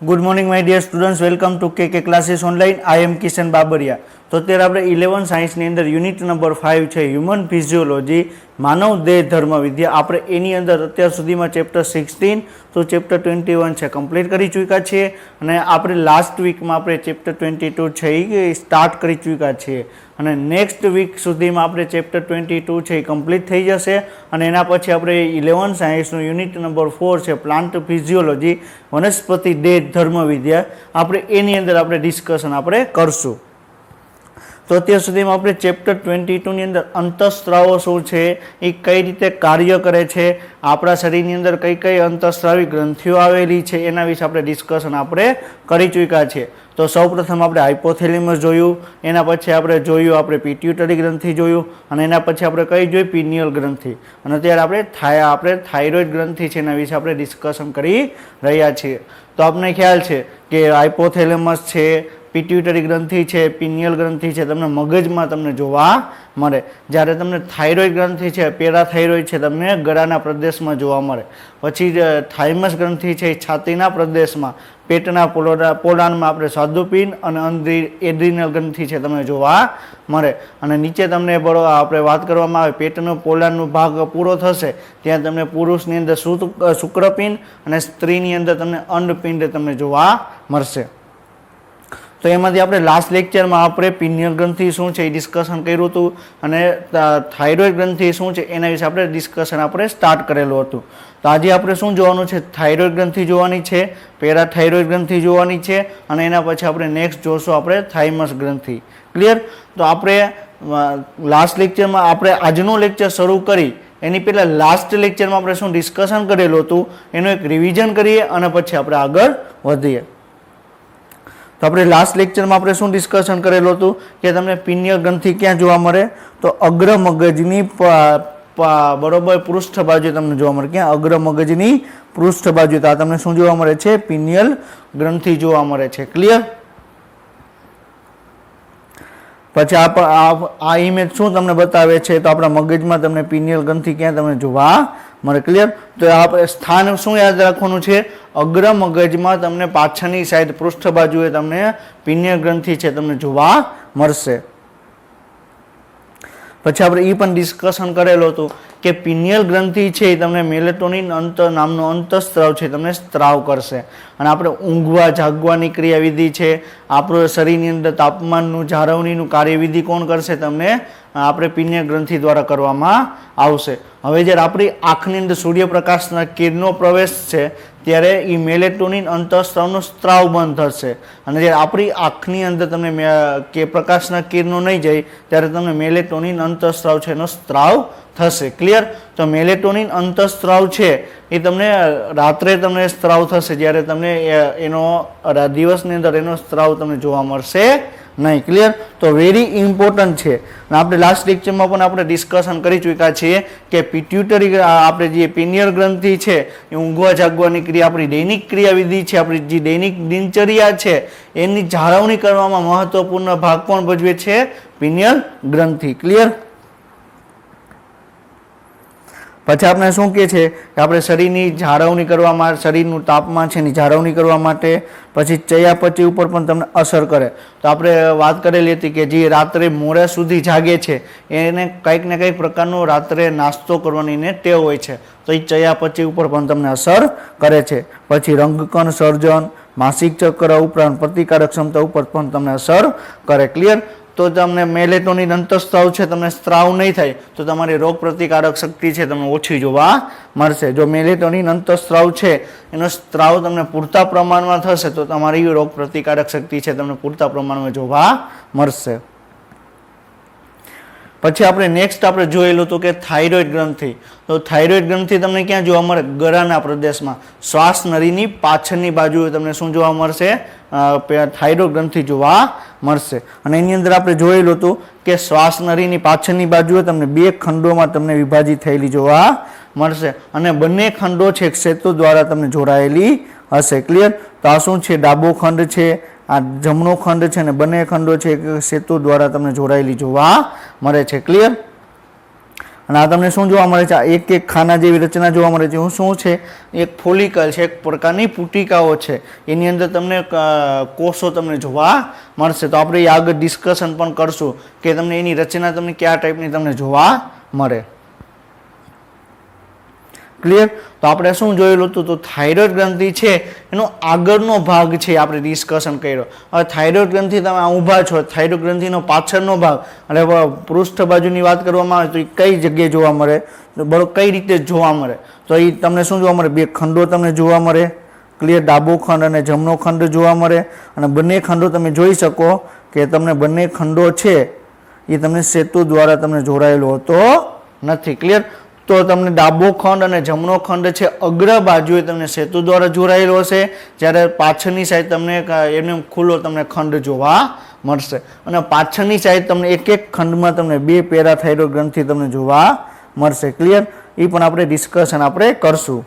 Good morning my dear students, welcome to K classes online. I am Kishan Babariya. तो अत्यारे આપણે 11 સાયન્સની અંદર યુનિટ નંબર 5 છે હ્યુમન ફિઝિયોલોજી, માનવ દેહ ધર્મ વિદ્યા। આપણે એની અંદર અત્યાર સુધીમાં ચેપ્ટર 16 તો ચેપ્ટર 21 છે કમ્પ્લીટ કરી ચૂક્યા છીએ અને આપણે લાસ્ટ વીકમાં આપણે ચેપ્ટર 22 છે એ સ્ટાર્ટ કરી ચૂક્યા છીએ અને નેક્સ્ટ વીક સુધીમાં આપણે ચેપ્ટર 22 છે એ કમ્પ્લીટ થઈ જશે અને એના પછી આપણે 11 સાયન્સનું યુનિટ નંબર 4 છે પ્લાન્ટ ફિઝિયોલોજી, વનસ્પતિ દેહ ધર્મ વિદ્યા, આપણે એની અંદર આપણે ડિસ્કશન આપણે કરશું। તો અત્યાર સુધીમાં આપણે ચેપ્ટર 22ની અંદર અંતઃસ્ત્રાવો શું છે, એ કઈ રીતે કાર્ય કરે છે, આપણા શરીરની અંદર કઈ કઈ અંતઃસ્ત્રાવી ગ્રંથિઓ આવેલી છે એના વિશે આપણે ડિસ્કશન આપણે કરી ચૂક્યા છે। તો સૌપ્રથમ આપણે હાઇપોથેલેમસ જોયું, એના પછી આપણે જોયું આપણે પિટ્યુટરી ગ્રંથિ જોયું અને એના પછી આપણે કઈ જોયું પિનિયલ ગ્રંથિ અને અત્યારે આપણે થાઇરોઇડ ગ્રંથિ છે એના વિશે આપણે ડિસ્કશન કરી રહ્યા છીએ। તો આપણને ખ્યાલ છે કે હાઇપોથેલેમસ છે, પિટ્યુટરી ગ્રંથિ છે, પિનિયલ ગ્રંથિ છે તમને મગજમાં તમને જોવા મળે, જ્યારે તમને થાઇરોઇડ ગ્રંથિ છે, પેરાથાઇરોઇડ છે તમને ગળાના પ્રદેશમાં જોવા મળે, પછી થાઇમસ ગ્રંથિ છે છાતીના પ્રદેશમાં, પેટના પોલાણમાં આપણે સ્વાદુપિંડ અને એડ્રિનલ ગ્રંથિ છે તમને જોવા મળે અને નીચે તમને આપણે વાત કરવામાં આવે પેટનો પોલાણનો ભાગ પૂરો થશે ત્યાં તમને પુરુષની અંદર શુક્રપિંડ અને સ્ત્રીની અંદર તમને અંડપિંડ તમને જોવા મળશે। તો એમાંથી આપણે લાસ્ટ લેક્ચરમાં આપણે પિનિયલ ગ્રંથિ શું છે એ ડિસ્કશન કર્યું હતું અને થાઇરોઇડ ગ્રંથિ શું છે એના વિશે આપણે ડિસ્કશન આપણે સ્ટાર્ટ કરેલું હતું। તો આજે આપણે શું જોવાનું છે, થાઇરોઇડ ગ્રંથિ જોવાની છે, પેરાથાઇરોઇડ ગ્રંથિ જોવાની છે અને એના પછી આપણે નેક્સ્ટ જોશું આપણે થાઇમસ ગ્રંથિ। ક્લિયર? તો આપણે લાસ્ટ લેક્ચરમાં આપણે આજનું લેક્ચર શરૂ કરી એની પહેલાં લાસ્ટ લેક્ચરમાં આપણે શું ડિસ્કશન કરેલું હતું એનું એક રિવિઝન કરીએ અને પછી આપણે આગળ વધીએ। તો આપણે લાસ્ટ લેક્ચરમાં આપણે શું ડિસ્કશન કરેલું હતું કે તમને પિનિયલ ગ્રંથિ ક્યાં જોવા મળે, તો અગ્ર મગજની બરોબર પૃષ્ઠ બાજુ તમને જોવા મળે। ક્યાં? અગ્ર મગજની પૃષ્ઠ બાજુ। તો આ તમને શું જોવા મળે છે? પિનિયલ ગ્રંથિ જોવા મળે છે। ક્લિયર? પછી આ ઇમેજ શું તમને બતાવે છે, તો આપણા મગજમાં તમને પિનિયલ ગ્રંથિ ક્યાં તમને જોવા મળે। ક્લિયર? તો આપણે સ્થાન શું યાદ રાખવાનું છે, અગ્ર મગજમાં તમને પાછળની સાઈડ પૃષ્ઠ બાજુએ તમને પિનિયલ ગ્રંથિ છે તમને જોવા મળશે। પછી આપણે એ પણ ડિસ્કશન કરેલું હતું કે પિનિયલ ગ્રંથિ છે એ તમને મેલેટોનિન નામનો અંતઃસ્ત્રાવ છે તમને સ્ત્રાવ કરશે અને આપણે ઊંઘવા જાગવાની ક્રિયાવિધિ છે, આપણું શરીરની અંદર તાપમાનનું જાળવણીનું કાર્યવિધિ કોણ કરશે, તમને આપણે પિનિયલ ગ્રંથિ દ્વારા કરવામાં આવશે। હવે જ્યારે આપણી આંખની અંદર સૂર્યપ્રકાશના કિરણો પ્રવેશ છે ત્યારે એ મેલેટોનિન અંતઃસ્ત્રાવનો સ્ત્રાવ બંધ થશે અને જ્યારે આપણી આંખની અંદર તમને કે પ્રકાશના કિરણો નહીં જાય ત્યારે તમને મેલેટોનિન અંતઃસ્ત્રાવ છે એનો સ્ત્રાવ થશે। ક્લિયર? તો મેલેટોનિન અંતઃસ્ત્રાવ છે એ તમને રાત્રે તમને સ્ત્રાવ થશે, જ્યારે તમને એનો દિવસની અંદર એનો સ્ત્રાવ તમને જોવા મળશે નહીં। ક્લિયર? તો વેરી ઇમ્પોર્ટન્ટ છે અને આપણે લાસ્ટ લેક્ચરમાં પણ આપણે ડિસ્કશન કરી ચૂક્યા છીએ કે પિટ્યુટરી આપણે જે પિનિયલ ગ્રંથિ છે એ ઊંઘવા જાગવાની ક્રિયા આપણી દૈનિક ક્રિયાવિધિ છે, આપણી જે દૈનિક દિનચર્યા છે એની જાળવણી કરવામાં મહત્વપૂર્ણ ભાગ કોણ ભજવે છે? પિનિયલ ગ્રંથિ। ક્લિયર? પછી આપણે શું કહે છે કે આપણે શરીરની જાળવણી કરવા માટે, શરીરનું તાપમાન છે એની જાળવણી કરવા માટે પછી ચયાપચય ઉપર પણ તમને અસર કરે। તો આપણે વાત કરેલી હતી કે જે રાત્રે મોડે સુધી જાગે છે એને કંઈક ને કંઈક પ્રકારનો રાત્રે નાસ્તો કરવાની એને ટેવ હોય છે, તો એ ચયાપચય ઉપર પણ તમને અસર કરે છે। પછી રંગકણ સર્જન, માસિક ચક્ર ઉપરાંત પ્રતિકારક ક્ષમતા ઉપર પણ તમને અસર કરે। ક્લિયર? તો તમને મેલેટોનિન અંતઃસ્ત્રાવ છે તમને સ્ત્રાવ નહીં થાય તો તમારી રોગ પ્રતિકારક શક્તિ છે તમને ઓછી જોવા મળશે। જો મેલેટોનિન અંતઃસ્ત્રાવ છે એનો સ્ત્રાવ તમને પૂરતા પ્રમાણમાં થશે તો તમારી રોગ પ્રતિકારક શક્તિ છે તમને પૂરતા પ્રમાણમાં જોવા મળશે। પછી આપણે નેક્સ્ટ આપણે જોયેલું હતું કે થાઇરોઇડ ગ્રંથિ। તો થાઇરોઇડ ગ્રંથિ તમને ક્યાં જોવા મળે? ગળાના પ્રદેશમાં, શ્વાસ નળીની પાછળની બાજુએ તમને શું જોવા મળશે? થાઇરોઇડ ગ્રંથિ જોવા મળશે અને એની અંદર આપણે જોયેલું હતું કે શ્વાસ નળીની પાછળની બાજુએ તમને બે ખંડોમાં તમને વિભાજિત થયેલી જોવા મળશે અને બંને ખંડો છે સેતુ દ્વારા તમને જોડાયેલી હશે। ક્લિયર? તો આ શું છે? ડાબો ખંડ છે, આ જમણો ખંડ છે અને બંને ખંડો છે સેતુ દ્વારા તમને જોડાયેલી જોવા મળે છે। ક્લિયર? અને આ તમને શું જોવા મળે છે? આ એક એક ખાના જેવી રચના જોવા મળે છે. શું છે? એક ફોલિકલ છે, એક પ્રકારની પુટિકાઓ છે, એની અંદર તમને કોષો તમને જોવા મળશે. તો આપણે આગળ ડિસ્કશન પણ કરશું કે તમને એની રચના તમને કયા ટાઈપની તમને જોવા મળે. ક્લિયર? તો આપણે શું જોયેલું હતું? તો થાઇરોઇડ ગ્રંથિ છે એનો આગળનો ભાગ છે આપણે ડિસ્કશન કર્યો. હવે થાઇરોઇડ ગ્રંથિ તમે આ ઊભા છો, થાઇરોઇડ ગ્રંથિનો પાછળનો ભાગ અને પૃષ્ઠ બાજુની વાત કરવામાં આવે તો એ કઈ જગ્યાએ જોવા મળે, બરોબર, કઈ રીતે જોવા મળે? તો એ તમને શું જોવા મળે? બે ખંડો તમને જોવા મળે. ક્લિયર? ડાબો ખંડ અને જમણો ખંડ જોવા મળે. અને બંને ખંડો તમે જોઈ શકો કે તમને બંને ખંડો છે એ તમને સેતુ દ્વારા તમને જોડાયેલો હોતો નથી. ક્લિયર? તો તમને ડાબો ખંડ અને જમણો ખંડ છે અગ્ર બાજુએ તમને સેતુ દ્વારા જોડાયેલો હશે, જ્યારે પાછળની સાઈડ તમને એમને ખુલ્લો તમને ખંડ જોવા મળશે. અને પાછળની સાઈડ તમને એક એક ખંડમાં તમને બે પેરાથાઇરોઇડ ગ્રંથિ તમને જોવા મળશે. ક્લિયર? એ પણ આપણે ડિસ્કશન આપણે કરશું.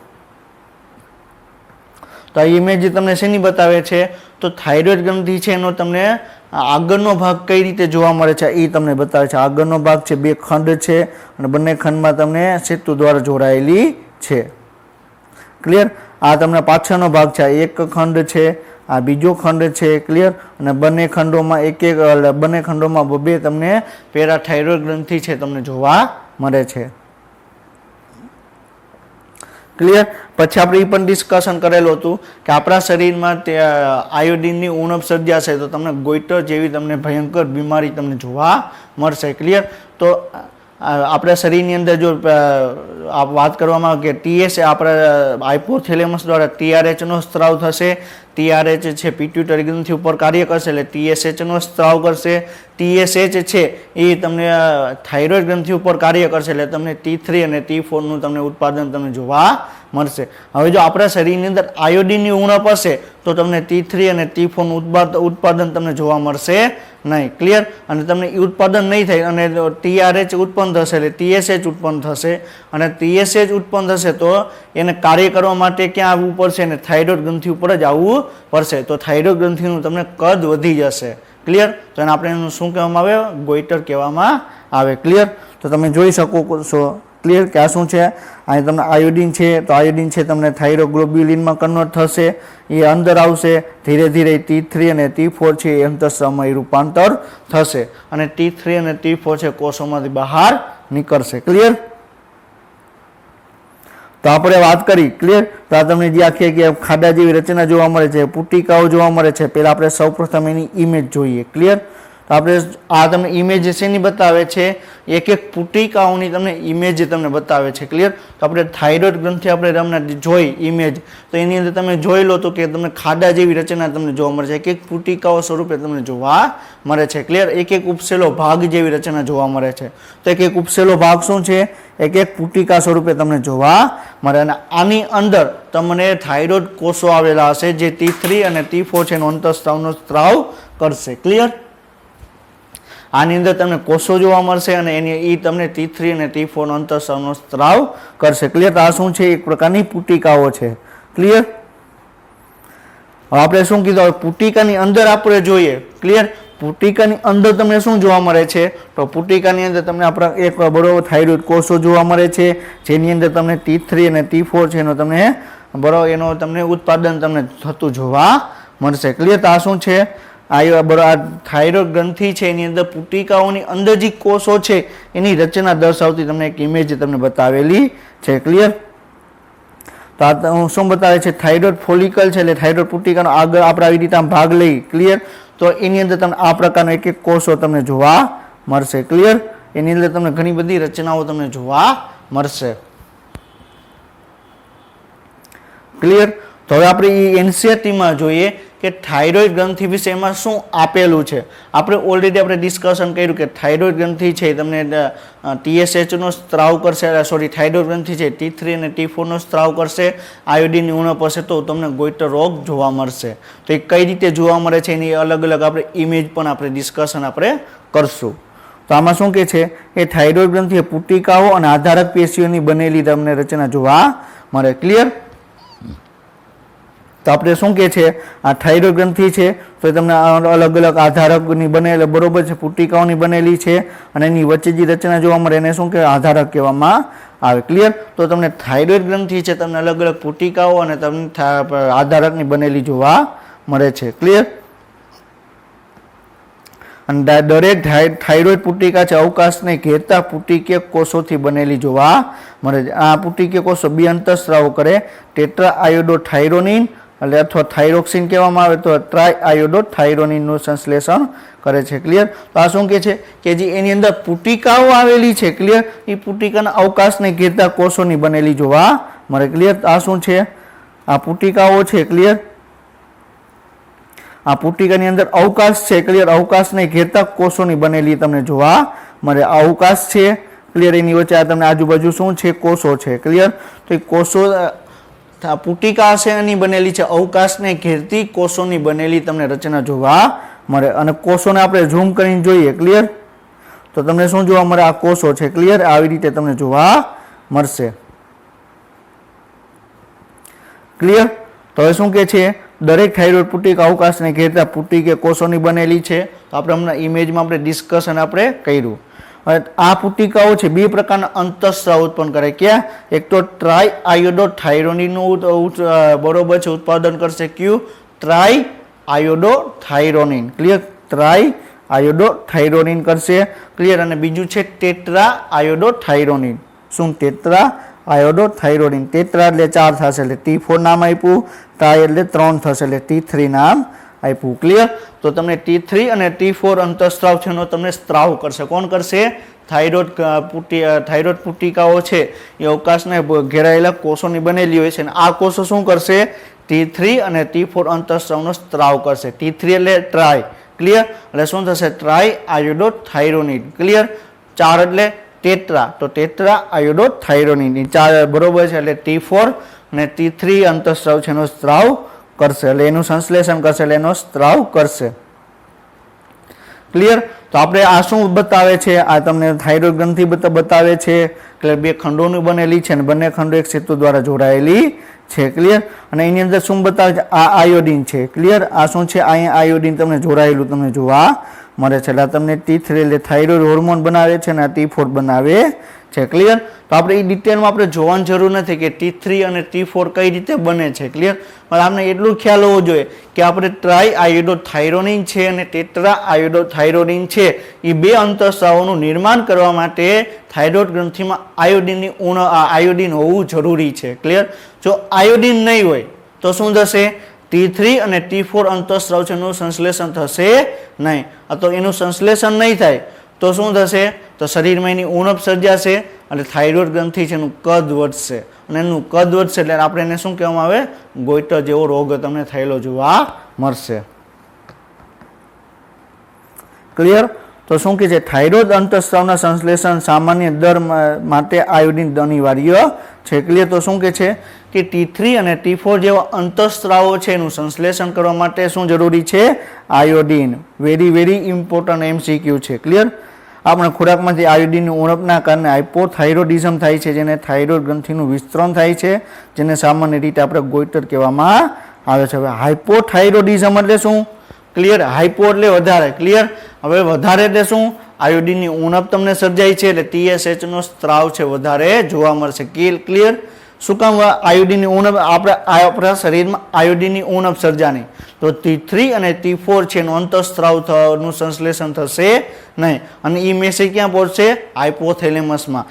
તો આ ઇમેજ તમને શેની બતાવે છે? તો થાઇરોઇડ ગ્રંથિ છે એનો તમને આગળનો ભાગ કઈ રીતે જોવા મળે છે એ તમને બતાવે છે. આગળનો ભાગ છે બે ખંડ છે અને બંને ખંડમાં તમને સેતુ દ્વારા જોડાયેલી છે. ક્લિયર? આ તમને પાછળનો ભાગ છે, એક ખંડ છે, આ બીજો ખંડ છે. ક્લિયર? અને બંને ખંડોમાં બંને ખંડોમાં બે તમને પેરાથાઇરોઇડ ગ્રંથિ છે તમને જોવા મળે છે. ક્લિયર? પછી આપણે એ પણ ડિસ્કશન કરેલું હતું કે આપણા શરીરમાં આયોડિનની ઉણપ સર્જાશે તો તમને ગોઈટર જેવી તમને ભયંકર બીમારી તમને જોવા મળશે. ક્લિયર? તો આપણા શરીરની અંદર જો વાત કરવામાં આવે કે ટીએસ આપણા હાઇપોથેલેમસ દ્વારા TRH નો સ્ત્રાવ થશે. TRH છે પિટ્યુટરી ગ્રંથિ ઉપર કાર્ય કરશે એટલે TSH નો સ્ત્રાવ કરશે. TSH છે એ તમને થાઇરોઇડ ગ્રંથિ ઉપર કાર્ય કરશે એટલે તમને T3 અને T4 નું તમને ઉત્પાદન તમને જોવા મળશે. હવે જો આપણા શરીરની અંદર આયોડિનની ઉણપ હશે તો તમને T3 અને T4 નું ઉત્પાદન તમને જોવા મળશે નહીં. ક્લિયર? અને તમને ઉત્પાદન નહીં થાય અને TRH ઉત્પન્ન થશે એટલે TSH ઉત્પન્ન થશે. અને TSH ઉત્પન્ન થશે તો એને કાર્ય કરવા માટે ક્યાં આવવું પડશે? અને થાઇરોઇડ ગ્રંથિ ઉપર જ આવવું પડશે. તો થાઇરોઇડ ગ્રંથિનું તમને કદ વધી જશે. ક્લિયર? તો એને આપણે એનું શું કહેવામાં આવે? ગોઈટર કહેવામાં આવે. ક્લિયર? તો તમે જોઈ શકો છો. ક્લિયર? કે આ શું છે? અહીં તમને આયોડિન છે, તો આયોડિન છે તમને થાઇરોગ્લોબ્યુલિનમાં કન્વર્ટ થશે, એ અંદર આવશે. ધીરે ધીરે T3 અને T4 છે એ અંતઃસ્ત્રાવમાં રૂપાંતર થશે અને T3 અને T4 છે કોષોમાંથી બહાર નીકળશે. ક્લિયર? તો આપણે વાત કરી. ક્લિયર? તો આ તમને જે આખી ખાડા જેવી રચના જોવા મળે છે, પુટિકાઓ જોવા મળે છે. પહેલા આપણે સૌપ્રથમ એની ઇમેજ જોઈએ. ક્લિયર? તો આપણે આ તમને ઇમેજ શેની બતાવે છે? એક એક પુટિકાઓની તમને ઇમેજ તમને બતાવે છે. ક્લિયર? તો આપણે થાઇરોઇડ ગ્રંથિ આપણે હમણાં જોઈ ઇમેજ, તો એની અંદર તમે જોઈ લો તો કે તમને ખાડા જેવી રચના તમને જોવા મળે છે, એક એક પુટિકાઓ સ્વરૂપે તમને જોવા મળે છે. ક્લિયર? એક એક ઉપસેલો ભાગ જેવી રચના જોવા મળે છે. તો એક એક ઉપસેલો ભાગ શું છે? એક એક પુટિકા સ્વરૂપે તમને જોવા મળે. અને આની અંદર તમને થાઇરોઇડ કોષો આવેલા હશે જે T3 અને T4 છે એનો અંતઃસ્ત્રાવનો સ્ત્રાવ કરશે. ક્લિયર? આની અંદર તમને કોષો જોવા મળશે અને એ તમને T3 અને T4 નો અંતઃસ્ત્રાવનો સ્ત્રાવ કરશે. ક્લિયર? આ શું છે? એક પ્રકારની પુટિકાઓ છે. ક્લિયર? હવે આપણે શું કીધું? હવે પુટિકાની અંદર આપણે જોઈએ. ક્લિયર? પુટિકાની અંદર તમને શું જોવા મળે છે? તો પુટિકાની અંદર તમને આપણા એક બરોબર થાઇરોઇડ કોષો જોવા મળે છે, જેની અંદર તમને T3 અને T4 છે એનો તમને બરોબર એનો તમને ઉત્પાદન તમને થતું જોવા મળશે. ક્લિયર? તો આ શું છે? આ થાઇરોઇડ ગ્રંથિ છે એની અંદર પુટિકાઓની અંદર જે કોષો છે એની રચના દર્શાવતી તમને એક ઇમેજ તમને બતાવેલી છે. ક્લિયર? તો આ શું બતાવે છે? થાઇરોઇડ ફોલિકલ છે એટલે થાઇરોઇડ પુટિકાનો આગળ આપણે આવી રીતે ભાગ લઈ. ક્લિયર? તો એની અંદર તમને આ પ્રકારનો એક એક કોષો તમને જોવા મળશે. ક્લિયર? એની અંદર તમને ઘણી બધી રચનાઓ તમને જોવા મળશે. ક્લિયર? તો હવે આપણે એનસીઈઆરટીમાં જોઈએ કે થાઇરોઇડ ગ્રંથિ વિશે એમાં શું આપેલું છે. આપણે ઓલરેડી આપણે ડિસ્કશન કર્યું કે થાઇરોઇડ ગ્રંથિ છે તમને TSH નો સ્ત્રાવ કરશે, થાઇરોઇડ ગ્રંથિ છે T3 અને T4 નો સ્ત્રાવ કરશે. આયોડિનની ઉણપ હશે તો તમને ગોઈટર રોગ જોવા મળશે. તો એ કઈ રીતે જોવા મળે છે એની અલગ અલગ આપણે ઇમેજ પણ આપણે ડિસ્કશન આપણે કરશું. તો આમાં શું કે છે? એ થાઇરોઇડ ગ્રંથિ પુટિકાઓ અને આધારક પેશીઓની બનેલી તમને રચના જોવા મળે. ક્લિયર? તો આપણે શું કહે છે આ થાઇરોઇડ ગ્રંથિ છે તો એ તમને અલગ અલગ આધારકની બનેલી બરોબર છે પુટિકાઓની બનેલી છે અને એની વચ્ચે જે રચના જોવા મળે એને શું કહેવાય આધારક કહેવામાં આવે ક્લિયર તો તમને થાઇરોઇડ ગ્રંથિ છે તમને અલગ અલગ પુટિકાઓ અને તમને આધારકની બનેલી જોવા મળે છે ક્લિયર અને દરેક થાઇરોઇડ પુટિકા છે અવકાશને ઘેરતા પુટિકીય કોષોથી બનેલી જોવા મળે છે આ પુટિકીય કોષો બે અંતઃસ્રાવો કરે ટેટ્રા આયોડોથાઇરોનિન એટલે અથવા થાઇરોક્સિન કહેવામાં આવે તો ટ્રાય આયોડોથાઇરોનિનનું સંશ્લેષણ કરે છે ક્લિયર તો આ શું કહે છે કે જે એની અંદર પુટિકાઓ આવેલી છે ક્લિયર એ પુટિકાના અવકાશને ઘેરતા કોષોની બનેલી જોવા મળે ક્લિયર આ શું છે આ પુટિકાઓ છે ક્લિયર આ પુટિકાની અંદર અવકાશ છે ક્લિયર અવકાશને ઘેરતા કોષોની બનેલી તમને જોવા મળે આ અવકાશ છે ક્લિયર એની વચ્ચે આ તમને આજુબાજુ શું છે કોષો છે ક્લિયર તો એ કોષો પુટિકા છે એની બનેલી છે અવકાશને ઘેરતી કોષોની બનેલી તમને રચના જોવા મળે અને કોષોને આપણે ઝૂમ કરીને જોઈએ ક્લિયર તો તમને શું જોવા મળે આ કોષો છે ક્લિયર આવી રીતે તમને જોવા મળશે ક્લિયર તો હવે શું કે છે દરેક થાઇરોઇડ પુટિકા અવકાશને ઘેરતા પુટિકા કોષોની બનેલી છે તો આપણે હમણાં ઇમેજમાં આપણે ડિસ્કશન આપણે કર્યું હવે આ પુટિકાઓ છે બે પ્રકારના અંતઃસ્રાવ ઉત્પન્ન કરે ક્યાં એક તો ટ્રાય આયોડોથાઇરોનિનનું બરોબર છે ઉત્પાદન કરશે કયું ટ્રાય આયોડોથાઇરોનિન ક્લિયર ટ્રાય આયોડોથાઇરોનિન કરશે ક્લિયર અને બીજું છે ટેટ્રા આયોડોથાઇરોનિન શું ટેટ્રા આયોડોથાઇરોનિન ટેટ્રા એટલે 4 થશે એટલે T4 નામ આપ્યું ટ્રાય એટલે 3 થશે એટલે T3 નામ આપ્યું ક્લિયર તો તમને T3 અને T4 અંતઃસ્રાવ છે એનો તમને સ્ત્રાવ કરશે કોણ કરશે થાઇરોઇડ પુટિકાઓ છે એ અવકાશને ઘેરાયેલા કોષોની બનેલી હોય છે અને આ કોષો શું કરશે T3 અને T4 અંતઃસ્રાવનો સ્ત્રાવ કરશે T3 એટલે ટ્રાય ક્લિયર એટલે શું થશે ટ્રાય આયોડોથાઇરોનિન ક્લિયર 4 એટલે ટેટ્રા તો ટેટ્રા આયોડોથાઇરોનિન 4 બરોબર છે એટલે T4 અને T3 અંતઃસ્રાવ છે એનો સ્ત્રાવ કરશે એટલે એનું સંશ્લેષણ કરશે એટલે એનો સ્ત્રાવ કરશે ક્લિયર તો આપણે આ શું બતાવે છે આ તમને થાઇરોઇડ ગ્રંથિ બતાવે છે એટલે બે ખંડોની બનેલી છે અને બંને ખંડો એક સેતુ દ્વારા જોડાયેલી છે ક્લિયર અને એની અંદર શું બતાવે છે આ આયોડિન છે ક્લિયર આ શું છે અહીંયા આયોડિન તમને જોડાયેલું તમને જોવા મળે છે એટલે તમને T3 એટલે થાઇરોઇડ હોર્મોન બનાવે છે અને T4 બનાવે છે ક્લિયર તો આપણે એ ડિટેલમાં આપણે જોવાની જરૂર નથી કે T3 અને T4 કઈ રીતે બને છે ક્લિયર પણ આપણે એટલું ખ્યાલ હોવો જોઈએ કે આપણે ટ્રાય આયોડોથાઇરોનિન છે અને ટેટ્રા આયોડોથાઇરોનિન છે એ બે અંતઃસ્રાવોનું નિર્માણ કરવા માટે થાઇરોઇડ ગ્રંથિમાં આયોડિન હોવું જરૂરી છે ક્લિયર જો આયોડિન નહીં હોય તો શું થશે T3 અને T4 અંતઃસ્રાવ છે એનું સંશ્લેષણ થશે નહીં તો એનું સંશ્લેષણ નહીં થાય તો શું થશે તો શરીરમાં એની ઉણપ સર્જાશે અને થાઇરોઇડ ગ્રંથિ છે એનું કદ વધશે અને એનું કદ વધશે એટલે આપણે એને શું કહેવામાં આવે ગોઈટર જેવો રોગ તમને થયેલો જોવા મળશે ક્લિયર તો શું કહે છે થાઇરોઇડ અંતઃસ્રાવના સંશ્લેષણ સામાન્ય દર માટે આયોડિન અનિવાર્ય છે ક્લિયર તો શું કહે છે કે T3 અને T4 જેવા અંતઃસ્રાવો છે એનું સંશ્લેષણ કરવા માટે શું જરૂરી છે આયોડિન વેરી ઇમ્પોર્ટન્ટ MCQ છે ક્લિયર આપણે ખોરાકમાંથી આયોડિનની ઉણપના કારણે હાઇપોથાઇરોડિઝમ થાય છે જેને થાઇરોઇડ ગ્રંથિનું વિસ્તરણ થાય છે જેને સામાન્ય રીતે આપણે ગોઈટર કહેવામાં આવે છે હવે હાઇપોથાઇરોડિઝમ એટલે શું ક્લિયર હાઇપો એટલે વધારે ક્લિયર હવે વધારે એટલે શું આયોડિનની ઉણપ તમને સર્જાય છે એટલે TSH નો સ્ત્રાવ છે વધારે જોવા મળશે ક્લિયર શું કામ આયોડિનની ઉણપ આપણા શરીરમાં આયોડિનની ઉણપ સર્જાની તો T3 અને T4 છે એનું અંતઃસ્રાવનું સંશ્લેષણ થશે નહીં અને એ મેસેજ ક્યાં પહોંચશે હાઇપોથેલેમસમાં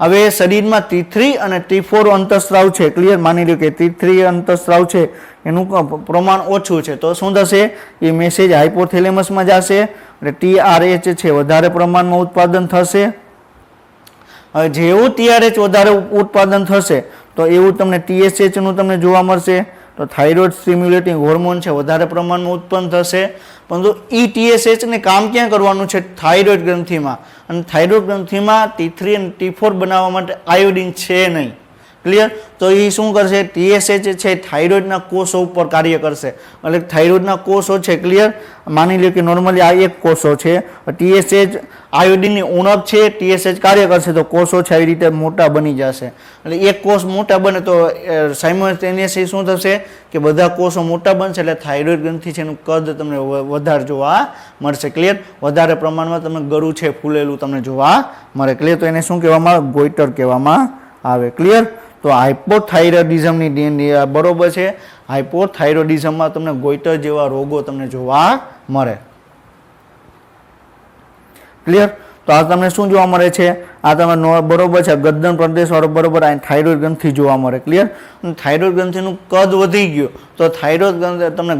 હવે શરીરમાં T3 અને T4 અંતઃસ્રાવ છે ક્લિયર માની લો કે T3 અંતઃસ્રાવ છે એનું પ્રમાણ ઓછું છે તો શું થશે એ મેસેજ હાઇપોથેલેમસમાં જશે એટલે TRH છે વધારે પ્રમાણમાં ઉત્પાદન થશે હવે જેવું TRH વધારે ઉત્પાદન થશે તો એવું તમને TSH નું તમને જોવા મળશે તો થાઇરોઇડ સ્ટિમ્યુલેટિંગ હોર્મોન છે વધારે પ્રમાણમાં ઉત્પન્ન થશે પરંતુ TSH ને કામ ક્યાં કરવાનું છે થાઇરોઇડ ગ્રંથિમાં અને થાઇરોઇડ ગ્રંથિમાં T3 અને T4 બનાવવા માટે આયોડિન છે નહીં ક્લિયર. તો એ શું કરશે, TSH છે થાઇરોઇડના કોષો ઉપર કાર્ય કરશે. એટલે થાઇરોઇડના કોષો છે, ક્લિયર. માની લો કે નોર્મલી આ એક કોષો છે, TSH આયોડિનની ઉણપ છે, TSH કાર્ય કરશે તો કોષો છે આવી રીતે મોટા બની જશે. એટલે એક કોષ મોટા બને તો સાયમલ્ટેનિયસલી શું થશે કે બધા કોષો મોટા બનશે, એટલે થાઇરોઇડ ગ્રંથિ છે એનું કદ તમને વધારે જોવા મળશે. ક્લિયર. વધારે પ્રમાણમાં તમને ગળું છે ફૂલેલું તમને જોવા મળે. ક્લિયર. તો એને શું કહેવામાં આવે, ગોઈટર કહેવામાં આવે. ક્લિયર. તો હાઇપોથાઇરોઇડિઝમની બરોબર છે, હાઇપોથાઇરોઇડિઝમમાં તમને ગોઈટર જેવા રોગો તમને જોવા મળે. ક્લિયર. તો આ તમને શું જોવા મળે છે, આ તમે બરોબર છે ગરદન પ્રદેશ વાળો બરોબર આ થાઇરોઇડ ગ્રંથિ જોવા મળે. ક્લિયર. થાઇરોઇડ ગ્રંથિનું કદ વધી ગયું તો થાઇરોઇડ ગ્રંથિ તમને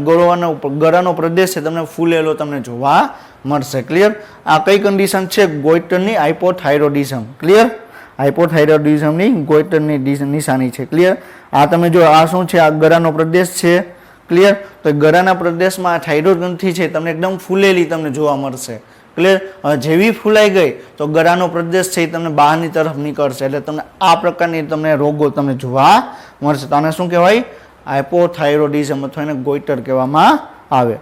ગળાનો પ્રદેશ છે તમને ફૂલેલો તમને જોવા મળશે. ક્લિયર. આ કઈ કન્ડિશન છે, ગોઈટરની હાઇપોથાઇરોઇડિઝમ. ક્લિયર. હાઇપોથાઇરોઇડિઝમની ગોઈટરની નિશાની છે. ક્લિયર. આ તમે જો આ શું છે, આ ગળાનો પ્રદેશ છે. ક્લિયર. તો ગળાના પ્રદેશમાં થાઇરોઇડ ગ્રંથિ છે તમને એકદમ ફૂલેલી તમને જોવા મળશે. ક્લિયર. જેવી ફૂલાઈ ગઈ તો ગળાનો પ્રદેશ છે એ તમને બહારની તરફ નીકળશે, એટલે તમને આ પ્રકારની તમને રોગો તમને જોવા મળશે. તો આને શું કહેવાય, હાઇપોથાઇરોઇડિઝમ અથવા એને ગોઈટર કહેવામાં આવે.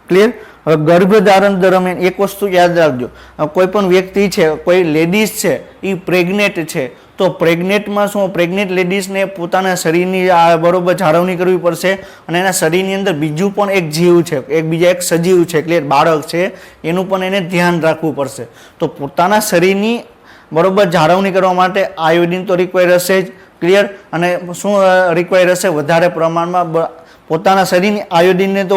ક્લિયર. હવે ગર્ભધારણ દરમિયાન એક વસ્તુ યાદ રાખજો, કોઈ પણ વ્યક્તિ છે, કોઈ લેડીઝ છે એ પ્રેગ્નેન્ટ છે તો પ્રેગ્નેન્ટમાં શું, પ્રેગ્નેન્ટ લેડીઝને પોતાના શરીરની બરોબર જાળવણી કરવી પડશે અને એના શરીરની અંદર બીજું પણ એક જીવ છે, એક સજીવ છે, ક્લિયર, બાળક છે, એનું પણ એને ધ્યાન રાખવું પડશે. તો પોતાના શરીરની બરોબર જાળવણી કરવા માટે આયોડિન તો રિક્વાયર હશે જ. ક્લિયર. અને શું રિક્વાયર હશે, વધારે પ્રમાણમાં પોતાના શરીરની આયોડિનને તો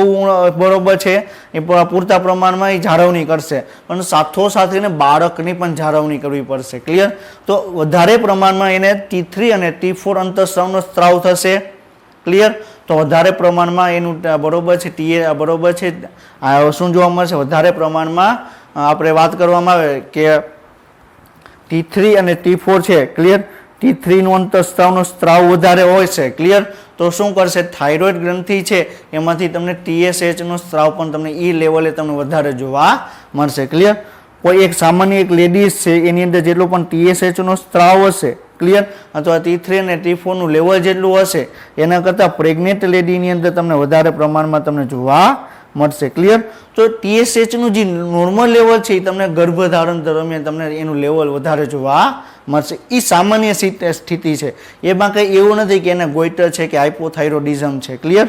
બરોબર છે એ પૂરતા પ્રમાણમાં એ જાળવણી કરશે, પણ સાથોસાથ એને બાળકની પણ જાળવણી કરવી પડશે. ક્લિયર. તો વધારે પ્રમાણમાં એને T3 અને T4 અંતઃસ્રાવનો સ્ત્રાવ થશે. ક્લિયર. તો વધારે પ્રમાણમાં એનું બરોબર છે બરોબર છે શું જોવા મળશે, વધારે પ્રમાણમાં આપણે વાત કરવામાં આવે કે T3 અને T4 છે. ક્લિયર. T3 નું અંતઃસ્રાવનો સ્ત્રાવ વધારે હોય છે. ક્લિયર. તો શું કરશે, થાઇરોઇડ ગ્રંથિ છે એમાંથી તમને TSH નો સ્ત્રાવ પણ તમને એ લેવલે તમને વધારે જોવા મળશે. ક્લિયર. કોઈ એક સામાન્ય એક લેડીઝ છે એની અંદર જેટલો પણ TSH નો સ્ત્રાવ હશે, ક્લિયર, અથવા T3 અને T4 નું લેવલ જેટલું હશે એના કરતાં પ્રેગ્નેન્ટ લેડીની અંદર તમને વધારે પ્રમાણમાં તમને જોવા મળશે. ક્લિયર. તો TSH નું જે નોર્મલ લેવલ છે એ તમને ગર્ભધારણ દરમિયાન તમને એનું લેવલ વધારે જોવા મળશે. એ સામાન્ય સ્થિતિ છે, એમાં કંઈ એવું નથી કે એને ગોઈટર છે કે હાઇપોથાઇરોઇડિઝમ છે. ક્લિયર.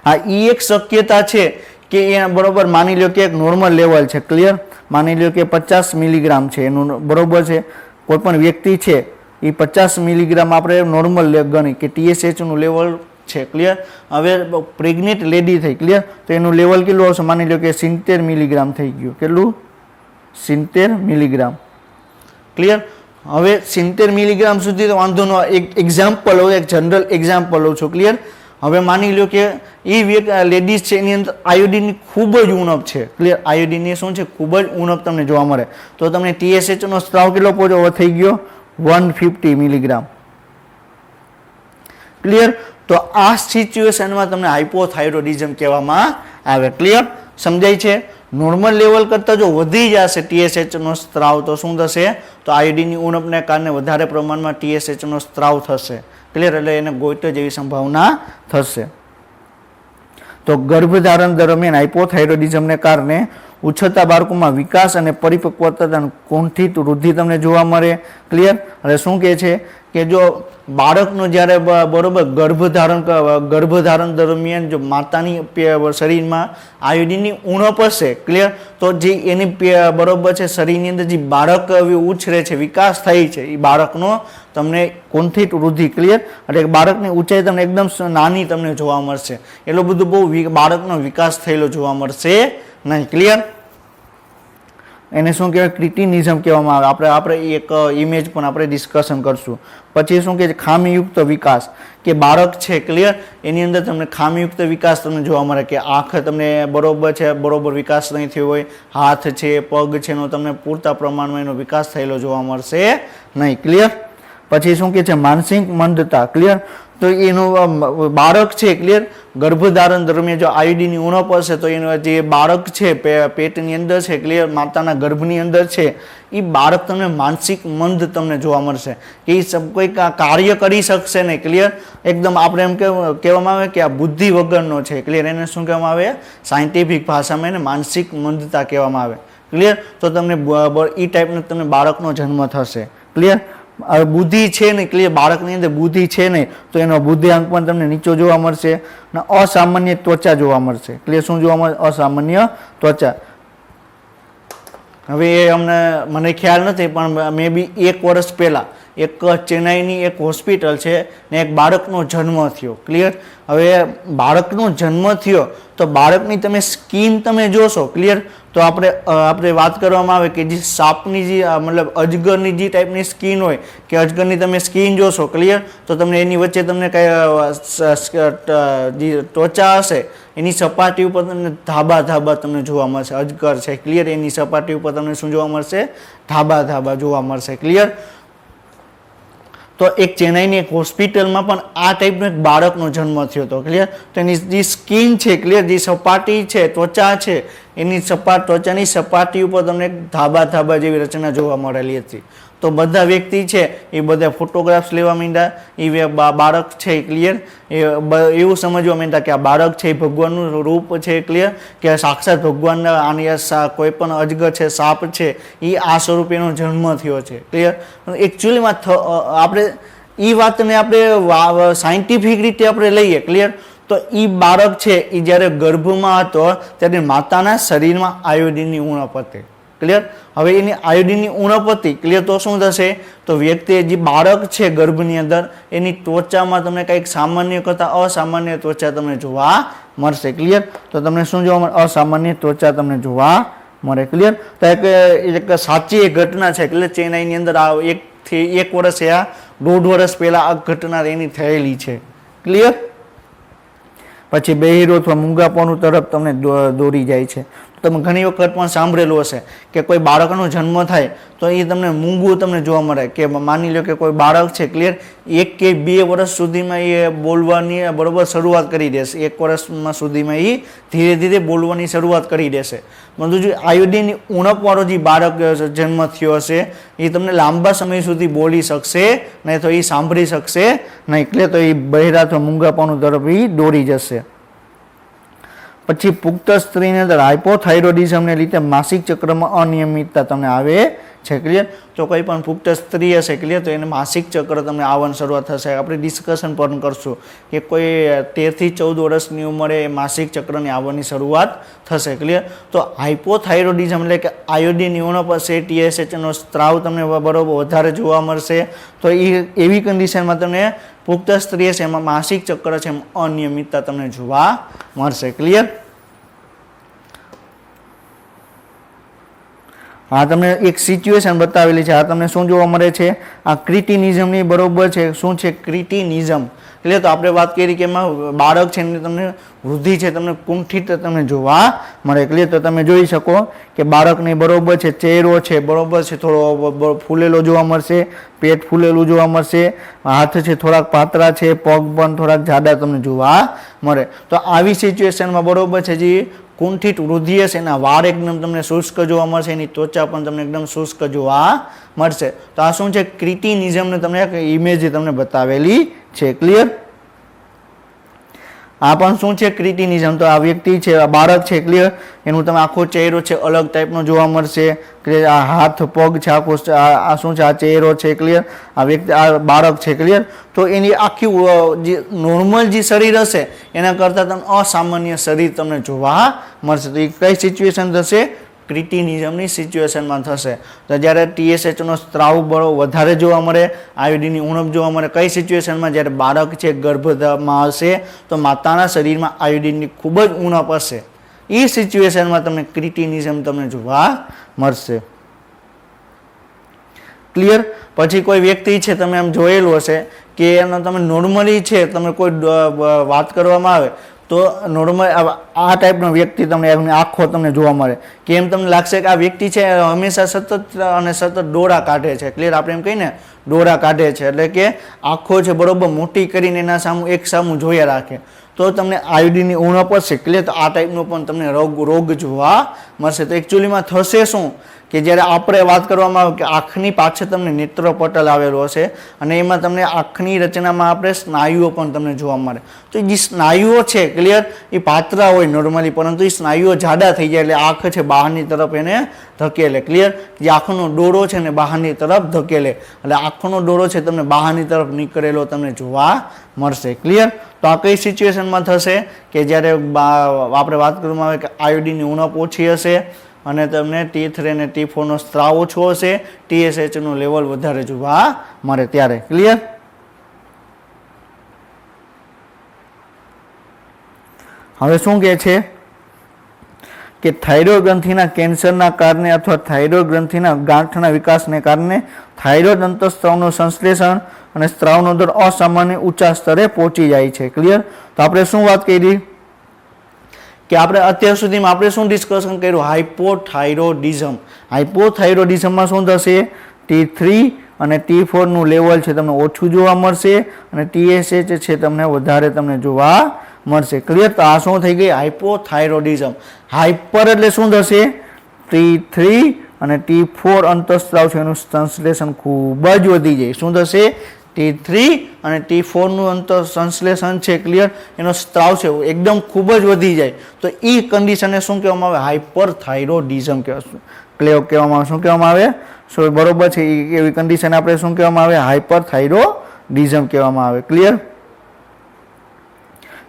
હા, એ એક શક્યતા છે કે એ બરોબર માની લો કે એક નોર્મલ લેવલ છે. ક્લિયર. માની લો કે 50 મિલીગ્રામ છે એનું બરોબર છે, કોઈ પણ વ્યક્તિ છે એ 50 મિલીગ્રામ આપણે નોર્મલ ગણી કે TSH નું લેવલ છે. ક્લિયર. હવે પ્રેગ્નેન્ટ લેડી થઈ. ક્લિયર. તો એનું લેવલ કેટલું આવશે, માની લો કે 70 મિલીગ્રામ થઈ ગયું. કેટલું, 70 મિલીગ્રામ. ક્લિયર. હવે 70 મિલીગ્રામ સુધી તો વાંધો ન, એક એક્ઝામ્પલ હોય, એક જનરલ એક્ઝામ્પલ લઉં છું. ક્લિયર. હવે માની લો કે એ લેડીઝ છે એની અંદર આયોડિનની ખૂબ જ ઉણપ છે. ક્લિયર. આયોડિનની શું છે, ખૂબ જ ઉણપ તમને જોવા મળે તો તમને TSH નો સ્ત્રાવ કેટલો પહોંચો થઈ ગયો, 150 મિલીગ્રામ. ક્લિયર. તો આ સિચ્યુએશનમાં તમને હાઇપોથાઇરોઇડિઝમ કહેવામાં આવે. ક્લિયર. સમજાય છે. નોર્મલ લેવલ કરતાં જો વધી જશે TSH નો સ્ત્રાવ તો શું થશે, તો આયોડિનની ઉણપને કારણે વધારે પ્રમાણમાં TSH નો સ્ત્રાવ થશે. ક્લિયર. એટલે એને ગોઈટર જેવી સંભાવના થશે. તો ગર્ભધારણ દરમિયાન હાઇપોથાઇરોઇડિઝમને કારણે ઉછળતા બાળકોમાં વિકાસ અને પરિપક્વતા કુંઠિત વૃદ્ધિ તમને જોવા મળે. ક્લિયર. એટલે શું કહે છે કે જો બાળકનો જ્યારે બરોબર ગર્ભધારણ દરમિયાન જો માતાની શરીરમાં આયોડિનની ઉણપ હશે, ક્લિયર, તો જે એની બરોબર છે શરીરની અંદર જે બાળક ઉછરે છે, વિકાસ થાય છે, એ બાળકનો તમને કુંઠિત વૃદ્ધિ. ક્લિયર. એટલે બાળકની ઊંચાઈ તમને એકદમ નાની તમને જોવા મળશે, એટલું બધું બહુ બાળકનો વિકાસ થયેલો જોવા મળશે નહીં. ક્લિયર. એને શું કહેવાય, ક્રિટિનિઝમ કહેવામાં આવે. આપણે એક ઇમેજ પણ આપણે ડિસ્કશન કરશું. પછી શું કહે છે, ખામીયુક્ત વિકાસ, કે બાળક છે, ક્લિયર, એની અંદર તમને ખામીયુક્ત વિકાસ તમને જોવા મળે કે આંખ તમને બરોબર છે, બરોબર વિકાસ નહીં થયો હોય, હાથ છે, પગ છે, એનો તમને પૂરતા પ્રમાણમાં એનો વિકાસ થયેલો જોવા મળશે નહીં. ક્લિયર. પછી શું કહે છે, માનસિક મંદતા. ક્લિયર. તો એનું બાળક છે ક્લિયર ગર્ભધારણ દરમિયાન જો આયોડિનની ઉણપ હશે તો એનું જે બાળક છે પેટની અંદર છે ક્લિયર માતાના ગર્ભની અંદર છે એ બાળક તમને માનસિક મંદ તમને જોવા મળશે કે એ કોઈ કાર્ય કરી શકશે નહીં ક્લિયર એકદમ આપણે એમ કહેવામાં આવે કે આ બુદ્ધિ વગરનો છે ક્લિયર એને શું કહેવામાં આવે સાયન્ટિફિક ભાષામાં એને માનસિક મંદતા કહેવામાં આવે ક્લિયર તો તમને એ ટાઈપનો તમને બાળકનો જન્મ થશે ક્લિયર હવે બુદ્ધિ છે નહીં ક્લિયર બાળકની અંદર બુદ્ધિ છે નહીં તો એનો બુદ્ધિઆંક પણ તમને નીચો જોવા મળશે અને અસામાન્ય ત્વચા જોવા મળશે ક્લિયર શું જોવા મળશે અસામાન્ય ત્વચા હવે એ મને ખ્યાલ નથી પણ મે બી 1 વર્ષ પહેલાં એક ચેન્નાઈની એક હોસ્પિટલ છે ને એક બાળકનો જન્મ થયો ક્લિયર હવે બાળકનો જન્મ થયો તો બાળકની તમે સ્કિન તમે જોશો ક્લિયર તો આપણે વાત કરવામાં આવે કે જે સાપની જે મતલબ અજગરની જે ટાઈપની સ્કિન હોય કે અજગરની તમે સ્કિન જોશો ક્લિયર તો તમને એની વચ્ચે તમને કઈ જે ત્વચા હશે એની સપાટી ઉપર તમને ધાબા તમને જોવા મળશે અજગર છે ક્લિયર એની સપાટી ઉપર તમને શું જોવા મળશે ધાબા જોવા મળશે ક્લિયર તો એક ચેન્નાઈની એક હોસ્પિટલમાં પણ આ ટાઈપનો એક બાળકનો જન્મ થયો હતો ક્લિયર તો એની જે સ્કિન છે ક્લિયર જે સપાટી છે ત્વચા છે એની ત્વચાની સપાટી ઉપર તમને ધાબા જેવી રચના જોવા મળેલી હતી તો બધા વ્યક્તિ છે એ બધા ફોટોગ્રાફ્સ લેવા માંડ્યા એ બાળક છે ક્લિયર એવું સમજવા માંડ્યા કે આ બાળક છે એ ભગવાનનું રૂપ છે ક્લિયર કે સાક્ષાત ભગવાનના આની કોઈ પણ અજગર છે સાપ છે એ આ સ્વરૂપેનો જન્મ થયો છે ક્લિયર એકચ્યુઅલીમાં આપણે એ વાતને આપણે સાયન્ટિફિક રીતે આપણે લઈએ ક્લિયર તો એ બાળક છે એ જ્યારે ગર્ભમાં હતો ત્યારે માતાના શરીરમાં આયોડિનની ઉણપ હતી ક્લિયર હવે એની આયોડિનની ઉણપ હતી ક્લિયર તો શું થશે તો વ્યક્તિ જે બાળક છે ગર્ભની અંદર એની ત્વચામાં તમને કંઈક સામાન્ય કરતાં અસામાન્ય ત્વચા તમને જોવા મળશે ક્લિયર તો તમને શું જોવા મળે અસામાન્ય ત્વચા તમને જોવા મળે ક્લિયર તો એક સાચી એક ઘટના છે ક્લિયર ચેન્નાઈની અંદર આ 1 વર્ષ યા 1.5 વર્ષ પહેલાં આ ઘટના એની થયેલી છે ક્લિયર પછી બહેરો અથવા મૂંગાપણું તરફ તમને દોરી જાય છે તમે ઘણી વખત પણ સાંભળેલું હશે કે કોઈ બાળકનો જન્મ થાય તો એ તમને મૂંગું તમને જોવા મળે કે માની લો કે કોઈ બાળક છે ક્લિયર 1 કે 2 વર્ષ સુધીમાં એ બોલવાની બરોબર શરૂઆત કરી દેશે 1 વર્ષમાં સુધીમાં એ ધીરે ધીરે બોલવાની શરૂઆત કરી દેશે પરંતુ જો આયોડિનની ઉણપવાળો જે બાળક જન્મ થયો હશે એ તમને લાંબા સમય સુધી બોલી શકશે નહીં તો એ સાંભળી શકશે નહીં ક્લિયર તો એ બહેરા અથવા મૂંગાપણું તરફ એ દોરી જશે પછી પુખ્ત સ્ત્રીની અંદર હાઇપોથાઇરોઇડિઝમને લીધે માસિક ચક્રમાં અનિયમિતતા તમને આવે છે ક્લિયર તો કોઈ પણ પુખ્ત સ્ત્રી હશે ક્લિયર તો એને માસિક ચક્ર તમને આવવાની શરૂઆત થશે આપણે ડિસ્કશન પણ કરશું કે કોઈ 13 થી 14 વર્ષની ઉંમરે માસિક ચક્રની આવવાની શરૂઆત થશે ક્લિયર તો હાઇપોથાઇરોઇડિઝમ એટલે કે આયોડિનની ઉણપ હશે TSHનો સ્ત્રાવ તમને બરોબર વધારે જોવા મળશે તો એવી કન્ડિશનમાં તમને પુખ્ત સ્ત્રી હશે એમાં માસિક ચક્ર છે એમાં અનિયમિતતા તમને જોવા મળશે ક્લિયર આ તમને એક સિચ્યુએશન બતાવેલી છે આ તમને શું જોવા મળે છે આ ક્રિટિનિઝમની બરોબર છે શું છે ક્રિટિનિઝમ એટલે તો આપણે વાત કરી કે એમાં બાળક છે ને તમને વૃદ્ધિ છે તમને કુંઠિત તમને જોવા મળે ક્લિયર તો તમે જોઈ શકો કે બાળકની બરોબર છે ચહેરો છે બરોબર છે થોડો ફૂલેલો જોવા મળશે પેટ ફૂલેલું જોવા મળશે હાથ છે થોડાક પાતળા છે પગ પણ થોડાક જાડા તમને જોવા મળે તો આવી સિચ્યુએશનમાં બરોબર છે જે કુંઠિત વૃદ્ધિ હશે એના વાળ એકદમ તમને શુષ્ક જોવા મળશે એની ત્વચા પણ તમને એકદમ શુષ્ક જોવા મળશે તો આ શું છે ક્રિટિનિઝમને તમને એક ઇમેજ તમને બતાવેલી છે ક્લિયર આ પણ શું છે ક્રિટિનિઝમ તો આ વ્યક્તિ છે આ બાળક છે ક્લિયર એનું તમે આખો ચહેરો છે અલગ ટાઈપનો જોવા મળશે કે આ હાથ પગ છે આખો આ શું છે આ ચહેરો છે ક્લિયર આ વ્યક્તિ આ બાળક છે ક્લિયર તો એની આખી જે નોર્મલ જે શરીર હશે એના કરતાં તમને અસામાન્ય શરીર તમને જોવા મળશે તો એ કઈ સિચ્યુએશન થશે ક્રિટિનિઝમની સિચ્યુએશનમાં થશે તો જ્યારે TSHનો સ્ત્રાવ બળો વધારે જોવા મળે આયોડિનની ઉણપ જોવા મળે કઈ સિચ્યુએશનમાં જ્યારે બાળક છે ગર્ભમાં હશે તો માતાના શરીરમાં આયોડિનની ખૂબ જ ઉણપ હશે એ સિચ્યુએશનમાં તમને ક્રિટિનિઝમ તમને જોવા મળશે ક્લિયર પછી કોઈ વ્યક્તિ છે તમે આમ જોયેલું હશે કે એનો તમે નોર્મલી છે તમે કોઈ વાત કરવામાં આવે તો નોર્મલ આ ટાઈપનો વ્યક્તિ તમને આંખો તમને જોવા મળે કે એમ તમને લાગશે કે આ વ્યક્તિ છે હંમેશા સતત અને સતત ડોળા કાઢે છે. ક્લિયર? આપણે એમ કહીને ડોળા કાઢે છે એટલે કે આંખો છે બરોબર મોટી કરીને એના સામું એક સામું જોયા રાખે તો તમને આયોડિનની ઉણપ હશે. ક્લિયર? તો આ ટાઈપનો પણ તમને રોગ જોવા મળશે. તો એકચ્યુઅલીમાં થશે શું કે જ્યારે આપણે વાત કરવામાં આવે કે આંખની પાછળ તમને નેત્રપટલ આવેલું હશે અને એમાં તમને આંખની રચનામાં આપણે સ્નાયુઓ પણ તમને જોવા મળે. તો જે સ્નાયુઓ છે ક્લિયર એ પાતળા હોય નોર્મલી, પરંતુ એ સ્નાયુઓ જાડા થઈ જાય એટલે આંખ છે બહારની તરફ એને ધકેલે. ક્લિયર? જે આંખનો ડોળો છે ને બહારની તરફ ધકેલે એટલે આંખનો ડોળો છે તમને બહારની તરફ નીકળેલો તમને જોવા મળશે. ક્લિયર? તો આ કઈ સિચ્યુએશનમાં થશે કે જ્યારે આપણે વાત કરવામાં આવે કે આયોડિનની ઉણપ ઓછી હશે અને તમને T3 અને T4 નો સ્ત્રાવ ઓછો હશે, TSH નું લેવલ વધારે જોવા મળે ત્યારે. ક્લિયર? હવે શું કહે છે કે થાઇરોઇડ ગ્રંથિના કેન્સરના કારણે અથવા થાઇરોઇડ ગ્રંથિના ગાંઠના વિકાસને કારણે થાઇરોઇડ અંતઃસ્ત્રાવનું સંશ્લેષણ અને સ્ત્રાવનો દર અસામાન્ય ઊંચા સ્તરે પહોંચી જાય છે. ક્લિયર? તો આપણે શું વાત કરી કે આપણે અત્યાર સુધીમાં આપણે શું ડિસ્કશન કર્યું? હાઇપોથાઇરોડિઝમ. હાઇપોથાઇરોડિઝમમાં શું થશે? T3 અને T4 નું લેવલ છે તમને ઓછું જોવા મળશે અને TSH છે તમને વધારે તમને જોવા મળશે. ક્લિયર? તો આ શું થઈ ગઈ? હાઇપોથાઇરોડિઝમ. હાઇપર એટલે શું થશે? T3 અને T4 અંતઃસ્ત્રાવ છે એનું સંશ્લેષણ ખૂબ જ વધી જાય. શું થશે? T3 અને T4 નું અંતર સંશ્લેષણ છે ક્લિયર એનો સ્ત્રાવ છે એકદમ ખૂબ જ વધી જાય તો એ કન્ડિશનને શું કહેવામાં આવે? હાઇપરથાઇરોડિઝમ કહેવામાં આવે. શું કહેવામાં આવે? સો બરોબર છે એવી કન્ડિશન આપણે શું કહેવામાં આવે? હાઇપરથાઇરોડિઝમ કહેવામાં આવે. ક્લિયર?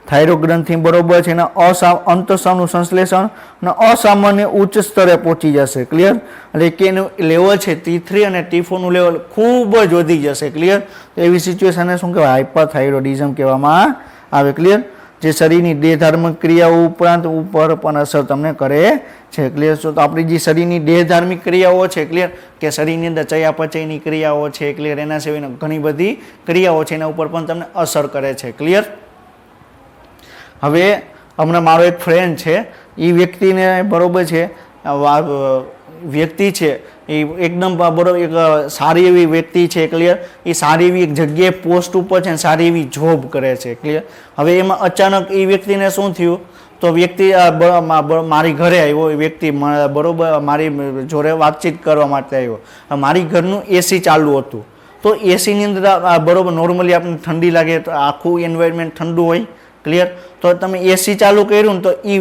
થાઇરોઇડ ગ્રંથિ બરોબર છે એના અંતઃસ્ત્રાવનું સંશ્લેષણ અને અસામાન્ય ઉચ્ચ સ્તરે પહોંચી જશે. ક્લિયર? એટલે કે એનું લેવલ છે T3 અને T4 નું લેવલ ખૂબ જ વધી જશે. ક્લિયર? તો એવી સિચ્યુએશનને શું કહેવાય? હાઇપરથાઇરોડિઝમ કહેવામાં આવે. ક્લિયર? જે શરીરની દેહધાર્મિક ક્રિયાઓ ઉપરાંત ઉપર પણ અસર તમને કરે છે. ક્લિયર? તો આપણી જે શરીરની દેહધાર્મિક ક્રિયાઓ છે ક્લિયર કે શરીરની અંદર ચયાપચયની ક્રિયાઓ છે ક્લિયર એના સિવાયની ઘણી બધી ક્રિયાઓ છે એના ઉપર પણ તમને અસર કરે છે. ક્લિયર? હવે હમણાં મારો એક ફ્રેન્ડ છે એ વ્યક્તિને બરોબર છે વ્યક્તિ છે એ એકદમ બરોબર એક સારી એવી વ્યક્તિ છે. ક્લિયર? એ સારી એવી એક જગ્યાએ પોસ્ટ ઉપર છે સારી એવી જોબ કરે છે. ક્લિયર? હવે એમાં અચાનક એ વ્યક્તિને શું થયું તો વ્યક્તિ મારી ઘરે આવ્યો વ્યક્તિ બરોબર મારી જોડે વાતચીત કરવા માટે આવ્યો. મારી ઘરનું એસી ચાલુ હતું તો એસીની અંદર બરોબર નોર્મલી આપણને ઠંડી લાગે તો આખું એન્વાયરમેન્ટ ઠંડુ હોય. ક્લિયર? તો તમે એસી ચાલુ કર્યું ને તો એ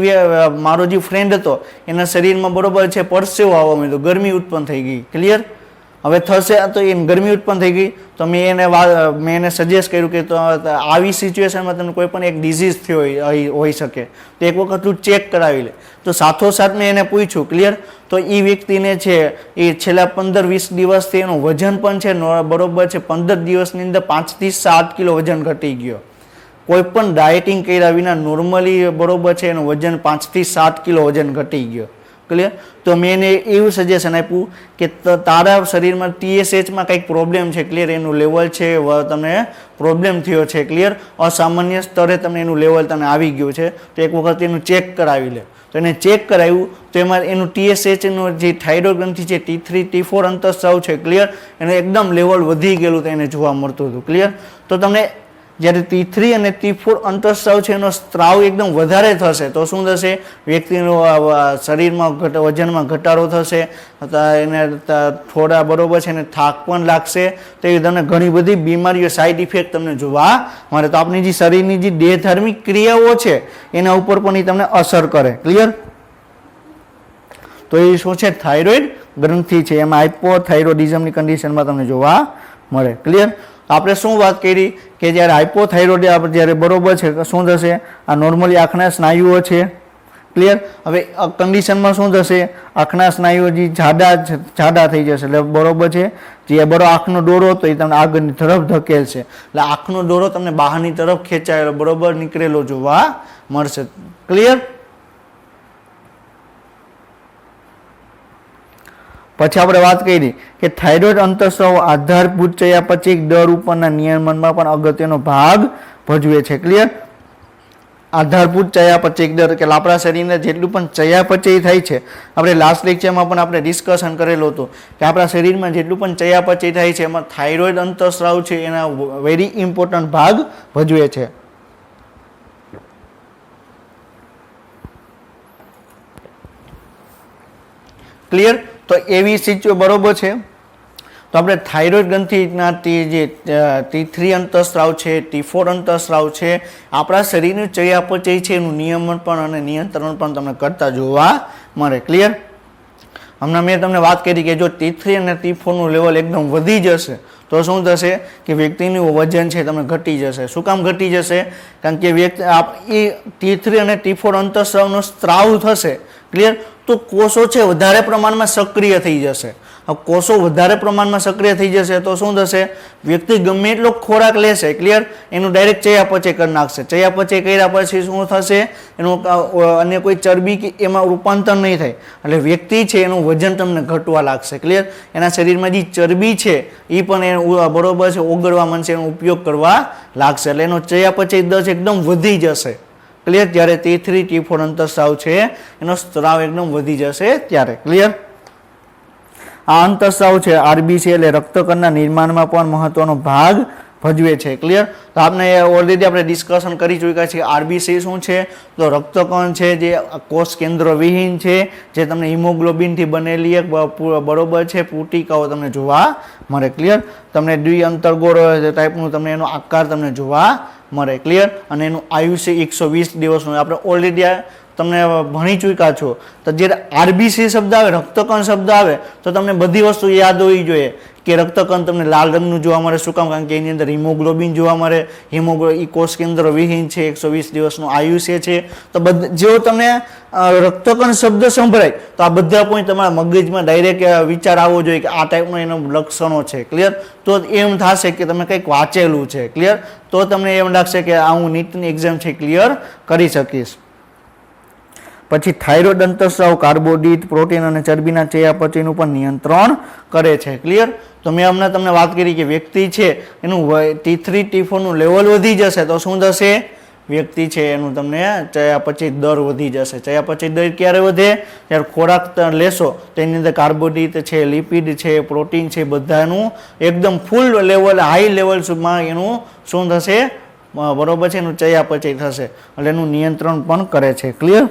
મારો જે ફ્રેન્ડ હતો એના શરીરમાં બરોબર છે પરસેવો આવવા માંડ્યો, ગરમી ઉત્પન્ન થઈ ગઈ. ક્લિયર? હવે થશે તો એ ગરમી ઉત્પન્ન થઈ ગઈ તો મેં એને સજેસ્ટ કર્યું કે તો આવી સિચ્યુએશનમાં તમને કોઈ પણ એક ડિઝીઝ થયો હોઈ શકે તો એક વખત તું ચેક કરાવી લે. તો સાથોસાથ મેં એને પૂછ્યું. ક્લિયર? તો એ વ્યક્તિને છે એ છેલ્લા 15-20 દિવસથી એનું વજન પણ છે બરોબર છે 15 દિવસની અંદર 5 થી 7 કિલો વજન ઘટી ગયો. કોઈ પણ ડાયટિંગ કર્યા વિના નોર્મલી બરોબર છે એનું વજન 5 થી 7 કિલો વજન ઘટી ગયો. ક્લિયર? તો મેં એને એવું સજેશન આપ્યું કે તારા શરીરમાં TSHમાં કંઈક પ્રોબ્લેમ છે. ક્લિયર? એનું લેવલ છે તમને પ્રોબ્લેમ થયો છે. ક્લિયર? અસામાન્ય સ્તરે તમને એનું લેવલ તમને આવી ગયું છે તો એક વખત એનું ચેક કરાવી લે. તો એને ચેક કરાવ્યું તો એમાં એનું TSHનું જે થાઇરોઇડ ગ્રંથિ છે T3 T4 અંતઃસ્ત્રાવ છે ક્લિયર એને એકદમ લેવલ વધી ગયેલું તો એને જોવા મળતું હતું. ક્લિયર? તો તમને જ્યારે T3 અને T4 અંતઃસ્ત્રાવ છે એનો સ્ત્રાવ એકદમ વધારે થશે તો શું થશે? વ્યક્તિનો શરીરમાં વજનમાં ઘટાડો થશે, એને થોડા બરોબર છે એને થાક પણ લાગશે તો એ તમને ઘણી બધી બીમારીઓ સાઈડ ઇફેક્ટ તમને જોવા મળે. તો આપણી જે શરીરની જે દેહધાર્મિક ક્રિયાઓ છે એના ઉપર પણ એ તમને અસર કરે. ક્લિયર? તો એ શું છે? થાઇરોઇડ ગ્રંથિ છે એમાં હાઇપોથાઇરોડિઝમની કન્ડિશનમાં તમને જોવા મળે. ક્લિયર? આપણે શું વાત કરી કે જ્યારે હાઇપોથાઇરોઇડ જ્યારે બરોબર છે શું થશે? આ નોર્મલી આંખના સ્નાયુઓ છે. ક્લિયર? હવે કન્ડિશનમાં શું થશે? આંખના સ્નાયુઓ જે જાડા થઈ જશે એટલે બરોબર છે જે બરો આંખનો ડોળો હતો એ તમને આગળની તરફ ધકેલશે એટલે આંખનો ડોળો તમને બહારની તરફ ખેંચાયેલો બરોબર નીકળેલો જોવા મળશે. ક્લિયર? પછી આપણે વાત કરી કે થાઇરોઇડ અંતઃસ્ત્રાવ આધારભૂત ચયાપચયિક દર ઉપરના નિયમનમાં પણ અગત્યનો ભાગ ભજવે છે. ક્લિયર? આધારભૂત ચયાપચય દર કે આપણા શરીરને જેટલું પણ ચયાપચય થાય છે, આપણે લાસ્ટ લેક્ચરમાં પણ આપણે ડિસ્કશન કરેલું હતું કે આપણા શરીરમાં જેટલું પણ ચયાપચય થાય છે એમાં થાઇરોઇડ અંતઃસ્રાવ છે એના વેરી ઇમ્પોર્ટન્ટ ભાગ ભજવે છે. ક્લિયર? તો એવી સિચ્યુએશન બરોબર છે. તો આપણે થાઇરોઇડ ગ્રંથિના જે T3 અંતઃસ્રાવ છે, T4 અંતઃસ્રાવ છે, આપણા શરીરનું ચયાપચય છે એનું નિયમન પણ અને નિયંત્રણ પણ તમને કરતા જોવા મળે. ક્લિયર? હમણાં મેં તમને વાત કરી કે જો T3 અને T4 નું લેવલ એકદમ વધી જશે તો શું થશે કે વ્યક્તિનું વજન છે તમને ઘટી જશે. શું કામ ઘટી જશે? કારણ કે વ્યક્તિ એ T3 અને T4 અંતઃસ્રાવનો સ્ત્રાવ થશે. ક્લિયર? તો કોષો છે વધારે પ્રમાણમાં સક્રિય થઈ જશે. કોષો વધારે પ્રમાણમાં સક્રિય થઈ જશે તો શું થશે? વ્યક્તિ ગમે એટલો ખોરાક લેશે, ક્લિયર, એનું ડાયરેક્ટ ચયાપચય કરી નાખશે. ચયાપચય કર્યા પછી શું થશે? એનું અન્ય કોઈ ચરબી કે એમાં રૂપાંતર નહીં થાય, એટલે વ્યક્તિ છે એનું વજન તમને ઘટવા લાગશે. ક્લિયર? એના શરીરમાં જે ચરબી છે એ પણ એ બરોબર છે ઓગળવા માંડશે, એનો ઉપયોગ કરવા લાગશે, એટલે એનો ચયાપચય દર એકદમ વધી જશે. ક્લિયર? જ્યારે T3 T4 અંતઃસ્રાવ છે એનો સ્ત્રાવ એકદમ વધી જશે ત્યારે. ક્લિયર? આ અંતઃસ્રાવ છે આરબીસી એટલે રક્તકણના નિર્માણમાં પણ મહત્વનો ભાગ ભજવે છે. ક્લિયર? તો આપણે ઓલરેડી આપણે ડિસ્કશન કરી ચૂક્યા છીએ. આરબીસી શું છે? તો રક્તકણ છે જે કોષ કેન્દ્ર વિહીન છે, જે તમને હિમોગ્લોબિનથી બનેલી એક બરોબર છે પુટિકાઓ તમને જોવા મળે. ક્લિયર? તમને દ્વિઅંતરગોળ ટાઈપનું તમને એનો આકાર તમને જોવા મળે. ક્લિયર? અને એનું આયુષ્ય 120 દિવસનું આપણે ઓલરેડી તમને ભણી ચૂક્યા છો. તો જ્યારે આરબીસી શબ્દ આવે, રક્તકણ શબ્દ આવે તો તમને બધી વસ્તુ યાદ હોવી જોઈએ કે રક્તકણ તમને લાલ રંગનું જોવા મળે. શું કામ? કારણ કે એની અંદર હિમોગ્લોબિન જોવા મળે. હિમોગ્લોબિન કોષ કેન્દ્ર વિહીન છે, 120 દિવસનું આયુષ્ય છે. તો જેવો તમને રક્તકણ શબ્દ સંભળાય તો આ બધા પોઈન્ટ તમારા મગજમાં ડાયરેક્ટ વિચાર આવવો જોઈએ કે આ ટાઈપનો એનો લક્ષણો છે. ક્લિયર? તો એમ થશે કે તમે કંઈક વાંચેલું છે. ક્લિયર? તો તમને એમ લાગશે કે આ હું નીટની એક્ઝામ છે ક્લિયર કરી શકીશ. પછી થાઇરોઇડ અંતઃસ્રાવ કાર્બોદિત, પ્રોટીન અને ચરબીના ચયાપચયનું પણ નિયંત્રણ કરે છે. ક્લિયર? તો મેં હમણાં તમને વાત કરી કે વ્યક્તિ છે એનું T3 T4 નું લેવલ વધી જશે તો શું થશે? વ્યક્તિ છે એનું તમને ચયાપચય દર વધી જશે. ચયાપચય દર ક્યારે વધે? ત્યારે ખોરાક લેશો તો એની અંદર કાર્બોદિત છે, લિપિડ છે, પ્રોટીન છે, બધાનું એકદમ ફૂલ લેવલ હાઈ લેવલ સુધીમાં એનું શું થશે? બરોબર છે એનું ચયાપચય થશે, એટલે એનું નિયંત્રણ પણ કરે છે. ક્લિયર?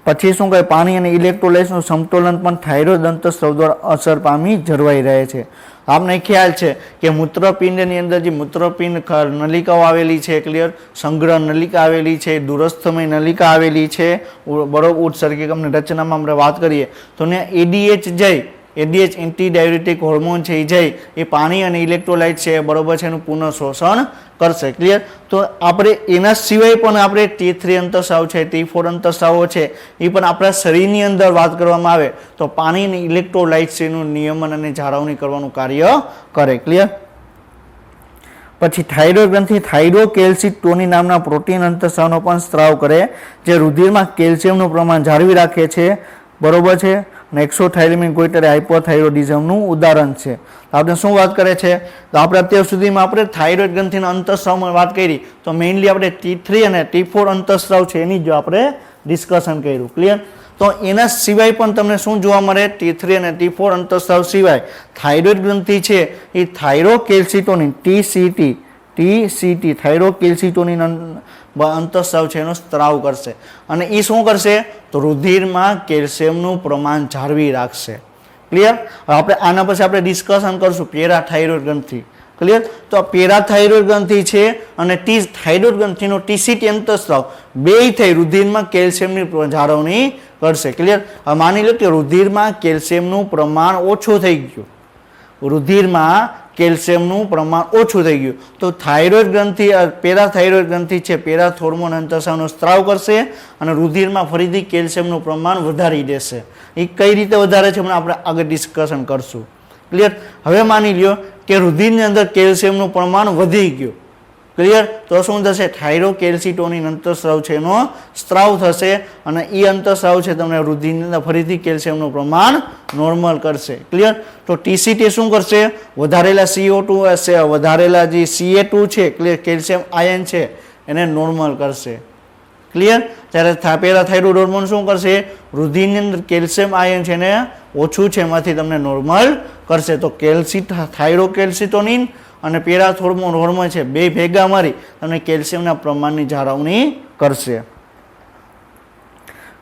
પછી શું કહે? પાણી અને ઇલેક્ટ્રોલાઇટ્સનું સમતોલન પણ થાઇરોઇડ અંતઃસ્રાવ દ્વારા અસર પામી જળવાઈ રહે છે. આપને ખ્યાલ છે કે મૂત્રપિંડની અંદર જે મૂત્રપિંડ નલિકાઓ આવેલી છે, ક્લિયર, સંગ્રહ નલિકા આવેલી છે, દૂરસ્થમય નલિકા આવેલી છે, બરોબર, ઉત્સર્ગિકમની રચનામાં આપણે વાત કરીએ તો ને એડીએચ જાય, એડીએચ એન્ટી ડાયુરેટિક હોર્મોન છે એ જાય, એ પાણી અને ઇલેક્ટ્રોલાઇટ છે બરોબર છે એનું પુનઃ શોષણ કરશે. ક્લિયર? તો આપણે એના સિવાય પણ આપણે T3 અંતઃસ્રાવ છે, T4 અંતઃસ્રાવો છે એ પણ આપણા શરીરની અંદર વાત કરવામાં આવે તો પાણી અને ઇલેક્ટ્રોલાઇટ્સ એનું નિયમન અને જાળવણી કરવાનું કાર્ય કરે. ક્લિયર? પછી થાઇરોઇડ ગ્રંથિ થાઇરોકેલ્સિટોનિન નામના પ્રોટીન અંતઃસ્રાવનો પણ સ્ત્રાવ કરે જે રુધિરમાં કેલ્શિયમનું પ્રમાણ જાળવી રાખે છે. બરોબર છે? અને એક્સોથાઇલેમિક ગોઈટર હાઇપોથાઇરોડિઝમનું ઉદાહરણ છે. આપણે શું વાત કરે છે? તો આપણે અત્યાર સુધીમાં આપણે થાઇરોઇડ ગ્રંથિના અંતઃસ્રાવમાં વાત કરી તો મેઇનલી આપણે T3 અને T4 અંતઃસ્રાવ છે એની જો આપણે ડિસ્કશન કર્યું. ક્લિયર? તો એના સિવાય પણ તમને શું જોવા મળે? T3 અને T4 અંતઃસ્રાવ સિવાય થાઇરોઇડ ગ્રંથિ છે એ થાઇરોકેલ્સિટોનિન TCT થાઇરોકેલ્સિટોનિન અંતઃસ્રાવ છે એનો સ્ત્રાવ કરશે અને એ શું કરશે? તો રુધિરમાં કેલ્શિયમનું પ્રમાણ જાળવી રાખશે. ક્લિયર? આપણે આના પછી આપણે ડિસ્કશન કરશું પેરાથાઇરોઇડ ગ્રંથિ. ક્લિયર? તો આ પેરાથાઇરોઇડ ગ્રંથિ છે અને થાઇરોઇડ ગ્રંથિનો TCT અંતઃસ્રાવ બે થઈ રુધિરમાં કેલ્શિયમની જાળવણી કરશે. ક્લિયર? હવે માની લો કે રુધિરમાં કેલ્શિયમનું પ્રમાણ ઓછું થઈ ગયું, રુધિરમાં કેલ્શિયમનું પ્રમાણ ઓછું થઈ ગયું તો થાઇરોઇડ ગ્રંથિ પેરાથાઇરોઇડ ગ્રંથિ છે પેરાથોર્મોન અંતઃસ્રાવનો સ્ત્રાવ કરશે અને રુધિરમાં ફરીથી કેલ્શિયમનું પ્રમાણ વધારી દેશે. એ કઈ રીતે વધારે છે આપણે આગળ ડિસ્કશન કરશું. ક્લિયર? હવે માની લ્યો કે રુધિરની અંદર કેલ્શિયમનું પ્રમાણ વધી ગયું. ક્લિયર? તો શું થશે? થાઇરોકેલ્સિટોનિન અંતઃસ્રાવ છે એનો સ્ત્રાવ થશે અને એ અંતઃસ્રાવ છે તમને રુધિરની અંદર ફરીથી કેલ્શિયમનું પ્રમાણ નોર્મલ કરશે. ક્લિયર? તો ટીસીટી શું કરશે? વધારેલા CO2 વધારેલા જે Ca2 છે ક્લિયર કેલ્શિયમ આયન છે એને નોર્મલ કરશે. ક્લિયર? ત્યારે પેરાથાઇરોઇડ હોર્મોન શું કરશે? રુધિરની અંદર કેલ્શિયમ આયન છે એને ઓછું છે એમાંથી તમને નોર્મલ કરશે. તો થાઇરોકેલ્સિટોનિન અને પેરાથોર્મોન હોર્મોન છે બે ભેગા મારી તમને કેલ્શિયમના પ્રમાણની જાળવણી કરશે.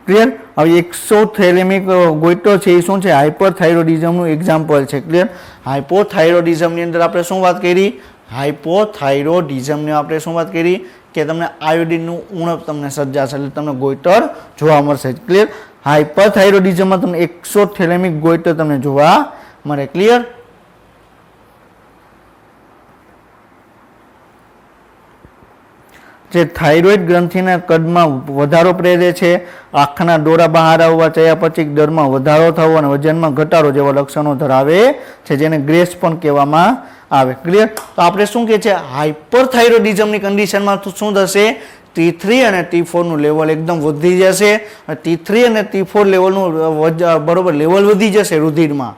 ક્લિયર? હવે એક્સોથેલેમિક ગોઈટર છે એ શું છે? હાઇપરથાઇરોડિઝમનું એક્ઝામ્પલ છે. ક્લિયર? હાઇપોથાઇરોડિઝમની અંદર આપણે શું વાત કરી? હાઇપોથાઇરોડિઝમની આપણે શું વાત કરી કે તમને આયોડિનનું ઉણપ તમને સર્જાશે એટલે તમને ગોઈટર જોવા મળશે. ક્લિયર? હાઇપરથાઇરોડિઝમમાં તમને એક્સોથેલેમિક ગોઈટર તમને જોવા મળે. ક્લિયર? જે થાઇરોઇડ ગ્રંથિના કદમાં વધારો પ્રેરે છે, આંખના ડોળા બહાર આવવા, ચયાપચય દરમાં વધારો થવો અને વજનમાં ઘટાડો જેવા લક્ષણો ધરાવે છે જેને ગ્રેસ પણ કહેવામાં આવે. ક્લિયર? તો આપણે શું કહે છે? હાઇપરથાઇરોડિઝમની કન્ડિશનમાં શું થશે? T3 અને T4 નું લેવલ એકદમ વધી જશે. T3 અને T4 લેવલનું બરોબર લેવલ વધી જશે રુધિરમાં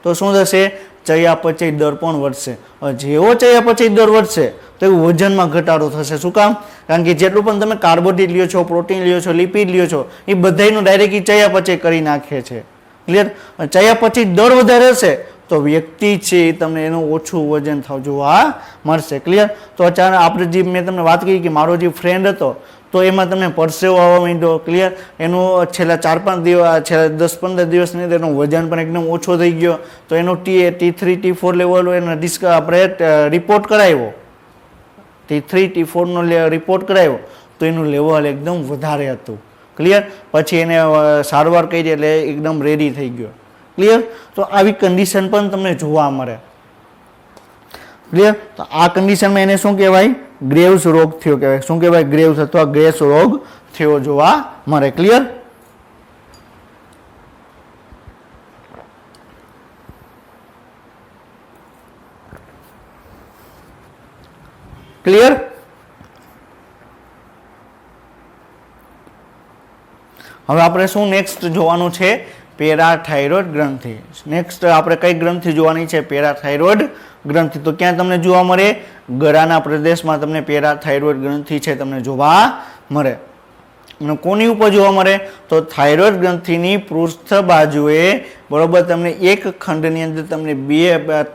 તો શું થશે? ચયાપચય દર પણ વધશે. જેવો ચયાપચય દર વધશે તો એવું વજનમાં ઘટાડો થશે. શું કામ? કારણ કે જેટલું પણ તમે કાર્બોહાઈડ્રેટ લ્યો છો, પ્રોટીન લ્યો છો, લિપિડ લ્યો છો એ બધાનું ડાયરેક્ટ ચયાપચય કરી નાખે છે. ક્લિયર? ચયાપચય દર વધારે હશે તો વ્યક્તિ છે તમને એનું ઓછું વજન જોવા મળશે. ક્લિયર? તો અચાનક આપણે જે મેં તમને વાત કરી કે મારો જે ફ્રેન્ડ હતો તો એમાં તમને પરસેવો આવવા માંડ્યો. ક્લિયર? એનું છેલ્લા 4-5 દિવસ છેલ્લા 10-15 દિવસની અંદર એનું વજન પણ એકદમ ઓછો થઈ ગયો તો એનું T3 T4 લેવલ એને આપણે રિપોર્ટ કરાવ્યો. T3 T4 નો રિપોર્ટ કરાવ્યો તો એનું લેવલ એકદમ વધારે હતું. ક્લિયર? પછી એને સારવાર કરી એટલે એકદમ રેડી થઈ ગયો. ક્લિયર? તો આવી કન્ડિશન પણ તમને જોવા મળે. ક્લિયર? તો આ કન્ડિશનમાં એને શું કહેવાય? ગ્રેવ્સ રોગ થયો કહેવાય. શું કહેવાય? ગ્રેવ્સ અથવા ગ્રેસ રોગ થયો જોવા મળે. ક્લિયર? ક્લિયર? હવે આપણે શું નેક્સ્ટ જોવાનું છે? પેરાથાઇરોઇડ ગ્રંથિ. નેક્સ્ટ આપણે કઈ ગ્રંથિ જોવાની છે? પેરાથાઇરોઇડ ગ્રંથિ. તો ક્યાં તમને જોવા મળે? ગળાના પ્રદેશમાં તમને પેરાથાઇરોઇડ ગ્રંથિ છે તમને જોવા મળે. અને કોની ઉપર જોવા મળે? તો થાઇરોઇડ ગ્રંથિની પૃષ્ઠ બાજુએ બરોબર તમને એક ખંડની અંદર તમને બે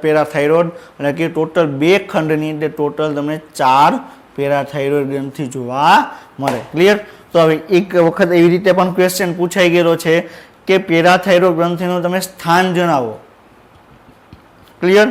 પેરાથાઇરોઇડ એટલે કે ટોટલ બે ખંડની અંદર ટોટલ તમને 4 પેરાથાઇરોઇડ ગ્રંથિ જોવા મળે. ક્લિયર? તો હવે એક વખત એવી રીતે પણ ક્વેશ્ચન પૂછાઈ ગયેલો છે કે પેરાથાઇરોઇડ ગ્રંથિનું તમે સ્થાન જણાવો. ક્લિયર?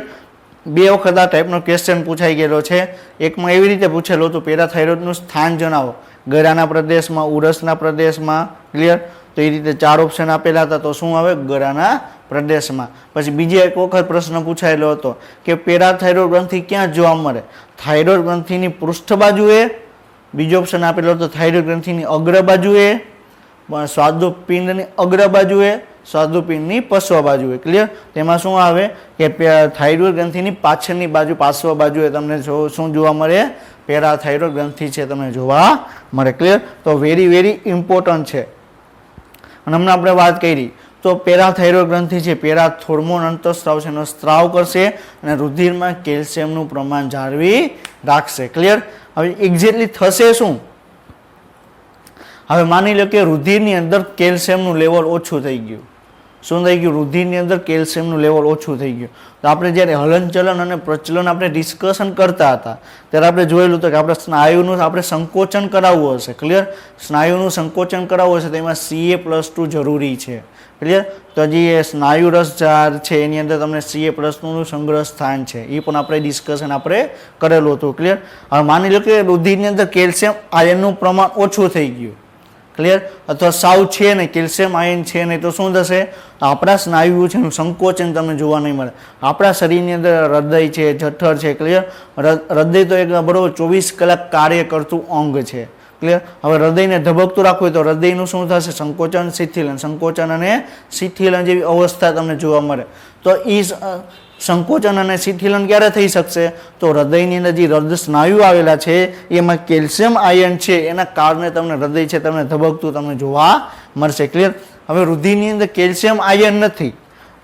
બે વખત આ ટાઈપનો ક્વેશ્ચન પૂછાઈ ગયેલો છે. એકમાં એવી રીતે પૂછેલો હતું પેરાથાઇરોઇડનું સ્થાન જણાવો. ગળાના પ્રદેશમાં, ઉરસના પ્રદેશમાં. ક્લિયર? તો એ રીતે 4 ઓપ્શન આપેલા હતા તો શું આવે? ગળાના પ્રદેશમાં. પછી બીજી એક વખત પ્રશ્ન પૂછાયેલો હતો કે પેરાથાઇરોઇડ ગ્રંથિ ક્યાં જોવા મળે? થાઇરોઇડ ગ્રંથિની પૃષ્ઠ બાજુએ. બીજો ઓપ્શન આપેલો હતો થાઇરોઇડ ગ્રંથિની અગ્ર બાજુએ, સ્વાદુપિંડની અગ્ર બાજુએ, સ્વાદુપિંડની પશ્વ બાજુએ. ક્લિયર? તેમાં શું આવે કે થાઇરોઇડ ગ્રંથિની પાછળની બાજુ પાર્શ્વ બાજુએ તમને શું જોવા મળે? પેરાથાઇરોઇડ ગ્રંથિ છે તમને જોવા મળે. ક્લિયર? તો વેરી ઇમ્પોર્ટન્ટ છે. અને હમણાં આપણે વાત કરી તો પેરાથાઇરોઇડ ગ્રંથિ છે પેરાથોર્મોન અંતઃસ્રાવ છે એનો સ્ત્રાવ કરશે અને રુધિરમાં કેલ્શિયમનું પ્રમાણ જાળવી રાખશે. ક્લિયર? હવે એક્ઝેક્ટલી થશે શું? હવે માની લો કે રુધિરની અંદર કેલ્શિયમનું લેવલ ઓછું થઈ ગયું. શું થઈ ગયું? રુધિરની અંદર કેલ્શિયમનું લેવલ ઓછું થઈ ગયું. તો આપણે જ્યારે હલનચલન અને પ્રચલન આપણે ડિસ્કશન કરતા હતા ત્યારે આપણે જોયેલું હતું કે આપણે સ્નાયુનું આપણે સંકોચન કરાવવું હશે. ક્લિયર? સ્નાયુનું સંકોચન કરાવવું હશે તો એમાં Ca+2 જરૂરી છે. ક્લિયર? તો જે સ્નાયુ રસજાર છે એની અંદર તમને Ca+નું સંગ્રહ સ્થાન છે એ પણ આપણે ડિસ્કશન આપણે કરેલું હતું. ક્લિયર? હવે માની લો કે રુધિરની અંદર કેલ્શિયમ આયનનું પ્રમાણ ઓછું થઈ ગયું. ક્લિયર? અથવા સાવ છે નહીં, કેલ્શિયમ આયન છે નહીં તો શું થશે? આપણા સ્નાયુ છે એનું સંકોચન તમને જોવા નહીં મળે. આપણા શરીરની અંદર હૃદય છે, જઠર છે. ક્લિયર? હૃદય તો એક બરોબર 24 કલાક કાર્ય કરતું અંગ છે. ક્લિયર. હવે હૃદયને ધબકતું રાખવું હોય તો હૃદયનું શું થશે? સંકોચન શિથિલન, સંકોચન અને શિથિલન જેવી અવસ્થા તમને જોવા મળે. તો એ સંકોચન અને શિથિલન ક્યારે થઈ શકશે? તો હૃદયની અંદર જે હૃદય સ્નાયુ આવેલા છે એમાં કેલ્શિયમ આયન છે એના કારણે તમને હૃદય છે તમને ધબકતું તમને જોવા મળશે. ક્લિયર. હવે રુધિરની અંદર કેલ્શિયમ આયન નથી,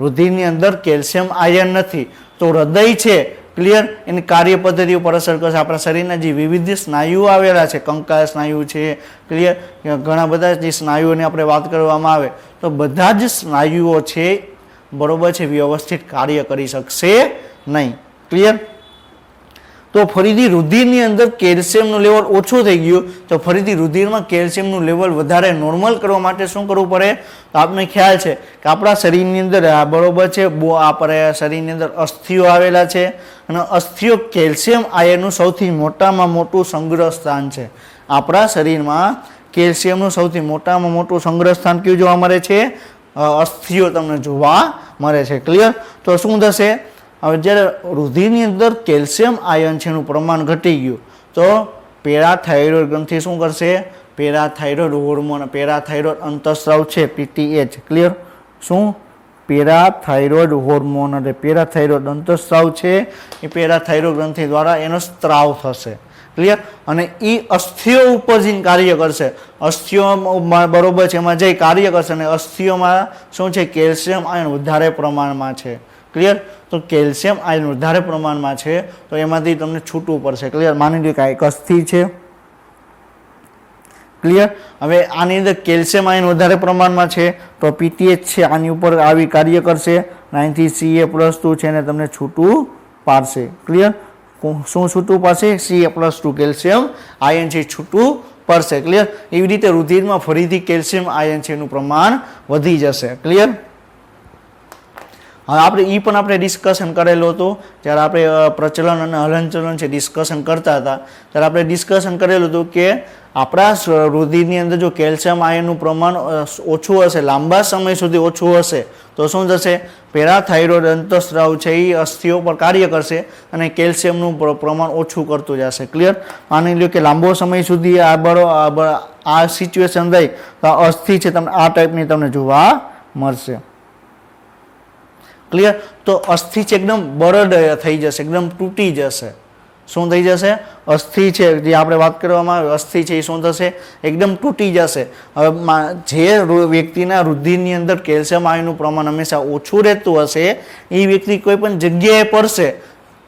રુધિરની અંદર કેલ્શિયમ આયન નથી તો હૃદય છે ક્લિયર એની કાર્ય પદ્ધતિ ઉપર અસર કરશે. આપણા શરીરના જે વિવિધ સ્નાયુઓ આવેલા છે, કંકાળ સ્નાયુ છે, ક્લિયર, ઘણા બધા જે સ્નાયુઓની આપણે વાત કરવામાં આવે તો બધા જ સ્નાયુઓ છે બરોબર છે વ્યવસ્થિત કાર્ય કરી શકશે નહીં. ક્લિયર. તો ફરીથી રુધિરની અંદર કેલ્શિયમનું લેવલ ઓછું થઈ ગયું તો ફરીથી રુધિરમાં કેલ્શિયમનું લેવલ વધારે નોર્મલ કરવા માટે શું કરવું પડે? તો આપને ખ્યાલ છે કે આપણા શરીરની અંદર બરોબર છે આપણે શરીરની અંદર અસ્થિઓ આવેલા છે અને અસ્થિઓ કેલ્શિયમ આયનનું સૌથી મોટામાં મોટું સંગ્રહ સ્થાન છે. આપણા શરીરમાં કેલ્શિયમનું સૌથી મોટામાં મોટું સંગ્રહ સ્થાન કયું જોવા મળે છે? અસ્થિઓ તમને જોવા મળે છે. ક્લિયર. તો શું થશે? હવે જ્યારે રુધિરની અંદર કેલ્શિયમ આયન છે એનું પ્રમાણ ઘટી ગયું તો પેરાથાઇરોઇડ ગ્રંથિ શું કરશે? પેરાથાઇરોઇડ હોર્મોન, પેરાથાઇરોઇડ અંતઃસ્રાવ છે PTH. ક્લિયર. શું? પેરાથાઇરોઇડ હોર્મોન એટલે પેરાથાઇરોઇડ અંતઃસ્રાવ છે એ પેરાથાઇરોઇડ ગ્રંથિ દ્વારા એનો સ્ત્રાવ થશે. ક્લિયર. અને એ અસ્થિઓ ઉપર જઈને કાર્ય કરશે, અસ્થિઓમાં બરોબર છે એમાં જઈ કાર્ય કરશે અને અસ્થિઓમાં શું છે? કેલ્શિયમ આયન વધારે પ્રમાણમાં છે. ક્લિયર. તો કેલ્શિયમ આયન વધારે પ્રમાણમાં છે તો એમાંથી તમને છૂટવું પડશે. ક્લિયર. માની લો કે એક અસ્થિ છે. ક્લિયર. હવે આની અંદર કેલ્શિયમ આયન વધારે પ્રમાણમાં છે તો PTH છે આની ઉપર આવી કાર્ય કરશે, અહીંથી Ca+2 છે ને તમને છૂટું પાડશે. ક્લિયર. શું છૂટું પડશે? Ca+2 કેલ્શિયમ આયન છે છૂટું પડશે. ક્લિયર. એવી રીતે રુધિરમાં ફરીથી કેલ્શિયમ આયન છે એનું પ્રમાણ વધી જશે. ક્લિયર. હવે આપણે એ પણ આપણે ડિસ્કશન કરેલું હતું જ્યારે આપણે પ્રચલન અને હલનચલન છે ડિસ્કશન કરતા હતા ત્યારે આપણે ડિસ્કશન કરેલું હતું કે આપણા રુધિરની અંદર જો કેલ્શિયમ આયનનું પ્રમાણ ઓછું હશે, લાંબા સમય સુધી ઓછું હશે તો શું થશે? પેરાથાઇરોઇડ અંતઃસ્રાવ છે એ અસ્થિઓ પર કાર્ય કરશે અને કેલ્શિયમનું પ્રમાણ ઓછું કરતું જશે. ક્લિયર. માની લો કે લાંબો સમય સુધી આ સિચ્યુએશન રહી તો અસ્થિ છે તમને આ ટાઈપની તમને જોવા મળશે. ક્લિયર. તો અસ્થિ છે એકદમ બરડ થઈ જશે, એકદમ તૂટી જશે. શું થઈ જશે? અસ્થિ છે જે આપણે વાત કરવામાં આવે અસ્થિ છે એ શું થશે? એકદમ તૂટી જશે. હવે જે વ્યક્તિના રુધિરની અંદર કેલ્શિયમ આયનનું પ્રમાણ હંમેશા ઓછું રહેતું હશે એ વ્યક્તિ કોઈ પણ જગ્યાએ પડશે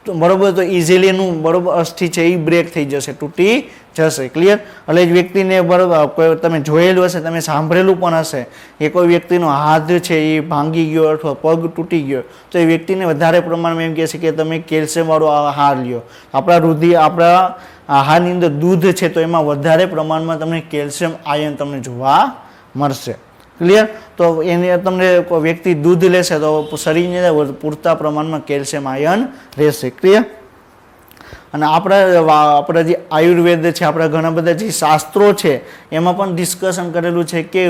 તો બરોબર તો ઇઝીલી એનું બરોબર અસ્થિ છે એ બ્રેક થઈ જશે, તૂટી જશે. ક્લિયર. એટલે જ વ્યક્તિને બરોબર કોઈ તમે જોયેલું હશે, તમે સાંભળેલું પણ હશે એ કોઈ વ્યક્તિનો હાથ છે એ ભાંગી ગયો અથવા પગ તૂટી ગયો તો એ વ્યક્તિને વધારે પ્રમાણમાં એમ કહે છે કે તમે કેલ્શિયમવાળો આહાર લ્યો. આપણા આહારની અંદર દૂધ છે તો એમાં વધારે પ્રમાણમાં તમને કેલ્શિયમ આયન તમને જોવા મળશે. ક્લિયર. તો એને તમને કોઈ વ્યક્તિ દૂધ લેશે તો શરીરની અંદર પૂરતા પ્રમાણમાં કેલ્શિયમ આયન રહેશે. ક્લિયર. અને આપણા જે આયુર્વેદ છે, આપણા ઘણા બધા જે શાસ્ત્રો છે એમાં પણ ડિસ્કશન કરેલું છે કે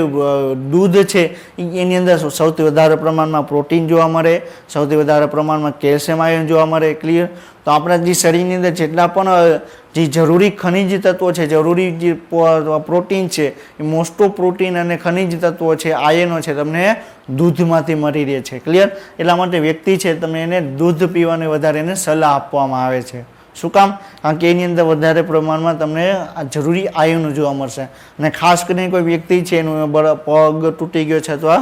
દૂધ છે એની અંદર સૌથી વધારે પ્રમાણમાં પ્રોટીન જોવા મળે, સૌથી વધારે પ્રમાણમાં કેલ્શિયમ આયન જોવા મળે. ક્લિયર. તો આપણા જે શરીરની અંદર જેટલા પણ જે જરૂરી ખનિજ તત્વો છે, જરૂરી જે પ્રોટીન છે એ મોસ્ટ ઓફ પ્રોટીન અને ખનિજ તત્વો છે, આયનો છે તમને દૂધમાંથી મળી રહે છે. ક્લિયર. એટલા માટે વ્યક્તિ છે તમને એને દૂધ પીવાની વધારે એને સલાહ આપવામાં આવે છે. શું કામ? કારણ કે એની અંદર વધારે પ્રમાણમાં તમને જરૂરી આયનો જોવા મળશે. અને ખાસ કરીને કોઈ વ્યક્તિ છે એનું પગ તૂટી ગયો છે અથવા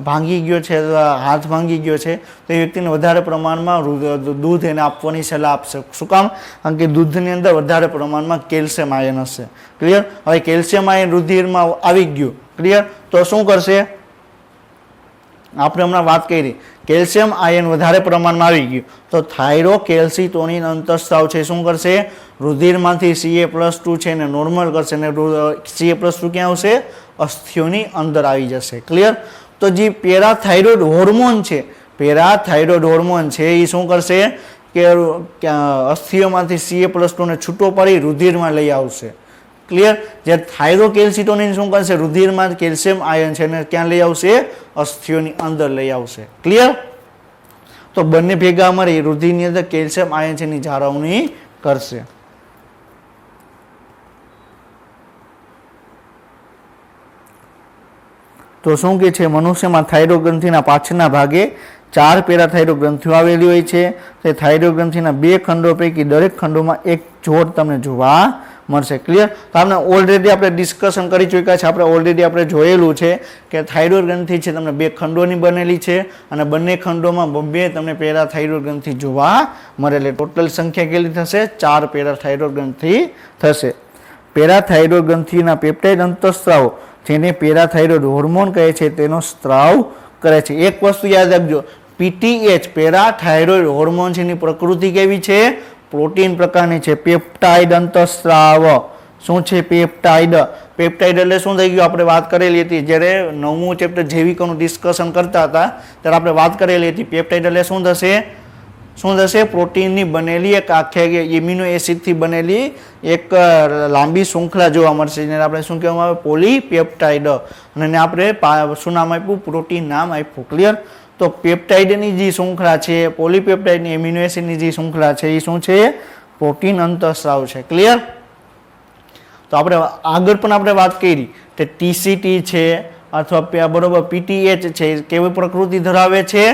ભાંગી ગયો છે અથવા હાથ ભાંગી ગયો છે તો એ વ્યક્તિને વધારે પ્રમાણમાં દૂધ એને આપવાની સલાહ આપશે. શું કામ? કારણ કે દૂધની અંદર વધારે પ્રમાણમાં કેલ્શિયમ આયન હશે. ક્લિયર. હવે કેલ્શિયમ આયન રુધિરમાં આવી ગયું. ક્લિયર. તો શું કરશે? આપણે હમણાં વાત કરી કેલ્શિયમ આયન વધારે પ્રમાણમાં આવી ગયું તો થાઇરોકેલ્સિટોનિન અંતઃસ્રાવ છે શું કરશે? રુધિરમાંથી Ca+2 છે એને નોર્મલ કરશે અને Ca+2 ક્યાં આવશે? અસ્થિઓની અંદર આવી જશે. ક્લિયર. તો જે પેરાથાઇરોઇડ હોર્મોન છે, પેરાથાઇરોઇડ હોર્મોન છે એ શું કરશે કે અસ્થિઓમાંથી Ca+2 ને છૂટો પાડી રુધિરમાં લઈ આવશે. ક્લિયર. જ્યારે થાઇરોકેલ્સિટોનિન શું કરશે? રુધિરમાં કેલ્શિયમ આયન છે એને ક્યાં લઈ આવશે? અસ્થિઓની અંદર લઈ આવશે. ક્લિયર. તો બંને ભેગા મળી રુધિરની અંદર કેલ્શિયમ આયન છે એની જાળવણી કરશે. તો શું કે છે, મનુષ્યમાં થાઇરોઇડ ગ્રંથિના પાછળના ભાગે 4 પેરાથાઇરોઇડ ગ્રંથિઓ આવેલી હોય છે. તે થાઇરોઇડ ગ્રંથિના 2 ખંડો પૈકી દરેક ખંડોમાં એક જોડ તમને જોવા મળશે. ક્લિયર? તો આપણે ઓલરેડી આપણે ડિસ્કશન કરી ચૂક્યા છે, આપણે ઓલરેડી આપણે જોયેલું છે કે થાઇરોઇડ ગ્રંથિ છે તમને 2 ખંડોની બનેલી છે અને બંને ખંડોમાં 2 તમને પેરાથાઇરોઇડ ગ્રંથિ જોવા મળે. એટલે ટોટલ સંખ્યા કેટલી થશે? 4 પેરાથાઇરોઇડ ગ્રંથિ થશે. પેરાથાઇરોઇડ ગ્રંથિના પેપ્ટાઇડ અંતઃસ્ત્રાવ જેને પેરાથાઇરોઇડ હોર્મોન કહે છે તેનો સ્ત્રાવ કરે છે. એક વસ્તુ યાદ રાખજો, પીટીએચ પેરાથાઇરોઇડ હોર્મોન છે એની પ્રકૃતિ કેવી છે? પ્રોટીન પ્રકારની છે. પેપ્ટાઇડ અંતઃસ્ત્રાવ શું છે? પેપ્ટાઇડ. પેપ્ટાઇડ એટલે શું થઈ ગયું? આપણે વાત કરેલી હતી જ્યારે 9મું ચેપ્ટર જૈવિકોનું ડિસ્કશન કરતા હતા ત્યારે આપણે વાત કરેલી હતી. પેપ્ટાઇડ એટલે શું થશે? પ્રોટીનની બનેલી એક આખી એમિનો એસિડથી બનેલી એક લાંબી શૃંખલા જોવા મળશે જેને આપણે શું કહેવામાં આવે? પોલીપેપ્ટાઇડ. અને આપણે શું નામ આપ્યું? પ્રોટીન નામ આપ્યું. ક્લિયર? તો પેપ્ટાઇડની જે શૃંખલા છે, પોલીપેપ્ટાઇડની એમિનો એસિડની જે શૃંખલા છે એ શું છે? પ્રોટીન અંતઃસ્રાવ છે. ક્લિયર? તો આપણે આગળ પણ આપણે વાત કરી કે ટીસીટી છે અથવા બરોબર પીટીએચ છે કેવી પ્રકૃતિ ધરાવે છે?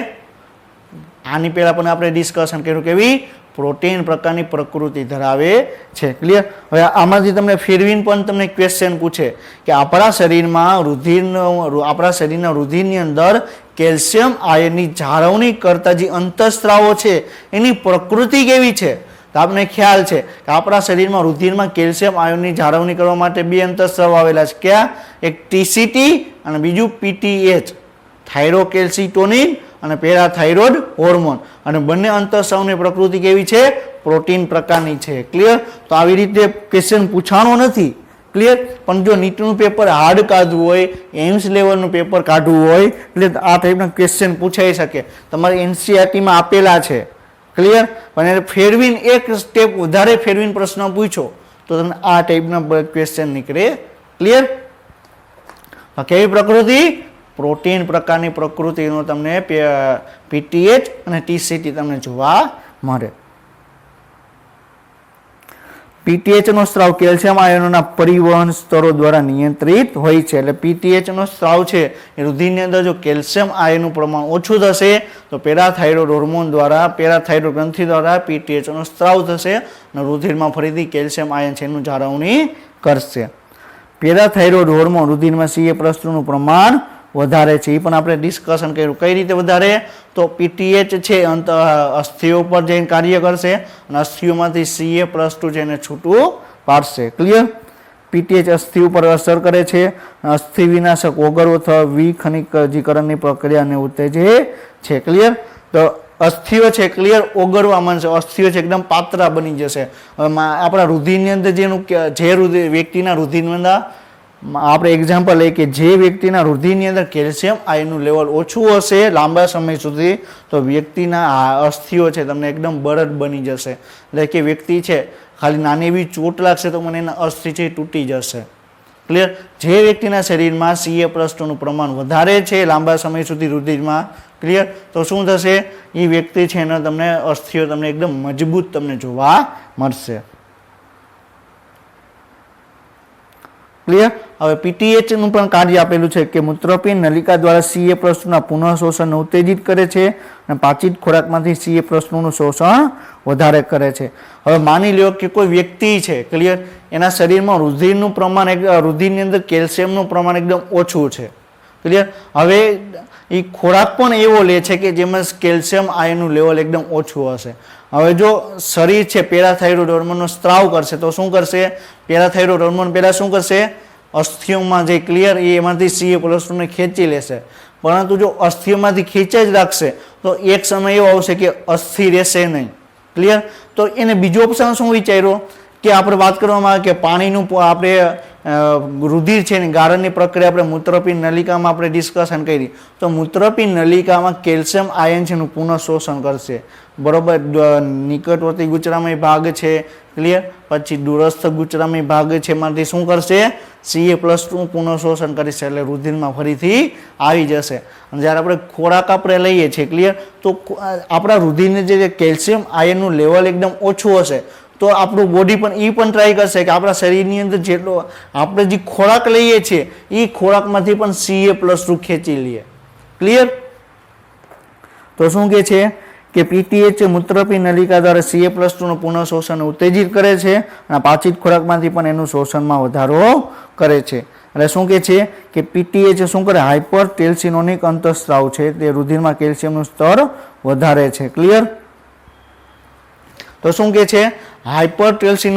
આની પહેલા પણ આપણે ડિસ્કશન કર્યું કેવી પ્રોટીન પ્રકારની પ્રકૃતિ ધરાવે છે. ક્લિયર? હવે આમાંથી તમને ફેરવીને પણ તમને ક્વેશ્ચન પૂછે કે આપણા શરીરના રુધિરની અંદર કેલ્શિયમ આયનની જાળવણી કરતા જે અંતઃસ્ત્રાવો છે એની પ્રકૃતિ કેવી છે? તો આપણને ખ્યાલ છે કે આપણા શરીરમાં રુધિરમાં કેલ્શિયમ આયનની જાળવણી કરવા માટે 2 અંતઃસ્ત્રાવ આવેલા છે. ક્યાં? એક ટીસીટી અને બીજું પીટીએચ, થાઇરોકેલ્સિટોનિન અને પેરાથાઇરોઇડ હોર્મોન. અને બંને અંતઃસ્રાવની પ્રકૃતિ કેવી છે? પ્રોટીન પ્રકારની છે. ક્લિયર? તો આવી રીતે ક્વેશ્ચન પૂછાણો નથી. ક્લિયર? પણ જો નીટનું પેપર હાર્ડ કાઢવું હોય, એમ્સ લેવલનું પેપર કાઢવું હોય એટલે આ ટાઈપના ક્વેશ્ચન પૂછાઈ શકે. તમારે એનસીઆરટીમાં આપેલા છે. ક્લિયર? પણ એને ફેરવીને એક સ્ટેપ વધારે ફેરવીને પ્રશ્ન પૂછો તો તમને આ ટાઈપના ક્વેશ્ચન નીકળે. ક્લિયર? કેવી પ્રકૃતિ? પ્રોટીન પ્રકારની પ્રકૃતિનો તમને પીટીએચ અને ટીસીટી તમને જોવા મળે. પીટીએચનો સ્ત્રાવ કેલ્શિયમ આયનોના પરિવહન સ્તરો દ્વારા નિયંત્રિત હોય છે. એટલે પીટીએચનો સ્ત્રાવ છે એ રુધિરની અંદર જો કેલ્શિયમ આયનનું પ્રમાણ ઓછું થશે તો પેરાથાઇરોઇડ હોર્મોન દ્વારા, પેરાથાઇરોઇડ ગ્રંથિ દ્વારા પીટીએચનો સ્ત્રાવ થશે અને રુધિરમાં ફરીથી કેલ્શિયમ આયન છે એનું જાળવણી કરશે. પેરાથાઇરોઇડ હોર્મોન રુધિરમાં CA+નું પ્રમાણ વધારે છે. એ પણ આપણે ડિસ્કશન કર્યું. કઈ રીતે વધારે? તો પીટીએચ છે અસ્થિઓ પર જઈને કાર્ય કરશે અને અસ્થિઓમાંથી CA+2 છે એને છૂટું પાડશે. ક્લિયર? પીટીએચ અસ્થિ ઉપર અસર કરે છે. અસ્થિ વિનાશક ઓગળવો અથવા વિખનિજીકરણની પ્રક્રિયાને ઉત્તેજે છે. ક્લિયર? તો અસ્થિઓ છે ક્લિયર ઓગળવા માંડશે. અસ્થિઓ છે એકદમ પાતળા બની જશે. આપણા રુધિરની અંદર જે વ્યક્તિના રુધિરની અંદર આપણે એક્ઝામ્પલ લઈએ કે જે વ્યક્તિના રુધિરની અંદર કેલ્શિયમ આયનનું લેવલ ઓછું હશે લાંબા સમય સુધી તો વ્યક્તિના અસ્થિઓ છે તમને એકદમ બળદ બની જશે. એટલે કે વ્યક્તિ છે ખાલી નાની એવી ચોટ લાગશે તો મને એના અસ્થિ છે તૂટી જશે. ક્લિયર? જે વ્યક્તિના શરીરમાં CA+2નું પ્રમાણ વધારે છે લાંબા સમય સુધી રુધિરમાં, ક્લિયર, તો શું થશે? એ વ્યક્તિ છે એના તમને અસ્થિઓ તમને એકદમ મજબૂત તમને જોવા મળશે. ક્લિયર? હવે પીટીએચનું પણ કાર્ય આપેલું છે કે મૂત્રપિંડ નલિકા દ્વારા CA+2ના પુનઃશોષણને ઉત્તેજિત કરે છે અને પાચિત ખોરાકમાંથી CA+2નું શોષણ વધારે કરે છે. હવે માની લો કે કોઈ વ્યક્તિ છે, ક્લિયર, એના શરીરમાં રુધિરનું પ્રમાણ રુધિરની અંદર કેલ્શિયમનું પ્રમાણ એકદમ ઓછું છે. ક્લિયર? હવે એ ખોરાક પણ એવો લે છે કે જેમાં કેલ્શિયમ આયનનું લેવલ એકદમ ઓછું હશે. હવે જો શરીર છે પેરાથાઇરોઇડ હોર્મોનનો સ્ત્રાવ કરશે તો શું કરશે? પેરાથાઇરોઇડ હોર્મોન પહેલા શું કરશે? અસ્થિઓમાં જે ક્લિયર એમાંથી CA+2ને ખેંચી લેશે. પરંતુ જો અસ્થિઓમાંથી ખેંચે જ રાખશે તો એક સમય એવો આવશે કે અસ્થિ રહેશે નહીં. ક્લિયર? તો એને બીજો ઓપ્શન શું વિચાર્યો કે આપણે વાત કરવામાં આવે કે પાણીનું આપણે રુધિર છે ને ગાળણની પ્રક્રિયા આપણે મૂત્રપિંડ નલિકામાં આપણે ડિસ્કશન કરી તો મૂત્રપિંડ નલિકામાં કેલ્શિયમ આયન છે એનું પુનઃશોષણ કરશે. બરોબર? નિકટવર્તી ગુચરામય ભાગ છે, ક્લિયર, પછી દૂરસ્થ ગુચરામય ભાગ છે એમાંથી શું કરશે? CA+2 પુનઃશોષણ કરશે એટલે રુધિરમાં ફરીથી આવી જશે. અને જ્યારે આપણે ખોરાક આપણે લઈએ છીએ, ક્લિયર, તો આપણા રુધિરની જે કેલ્શિયમ આયનનું લેવલ એકદમ ઓછું હશે તો આપણું બોડી પણ એ પણ ટ્રાય કરશે કે આપણા શરીરની અંદર જેટલો આપણે જે ખોરાક લઈએ છીએ એ ખોરાકમાંથી પણ Ca+2 ખેંચી લઈએ. ક્લિયર? તો શું કે છે કે પીટીએચ મૂત્રપી નલિકા દ્વારા Ca+2 નું પુનઃ શોષણ ઉત્તેજિત કરે છે અને પાચિત ખોરાકમાંથી પણ એનું શોષણમાં વધારો કરે છે. એટલે શું કે છે કે પીટીએચ શું કરે, હાઇપરટેલ્સિનોનિક અંતઃસ્રાવ છે, તે રુધિરમાં કેલ્શિયમનું સ્તર વધારે છે. ક્લિયર? તો શું કે છે હાઇપરટેલ્સિન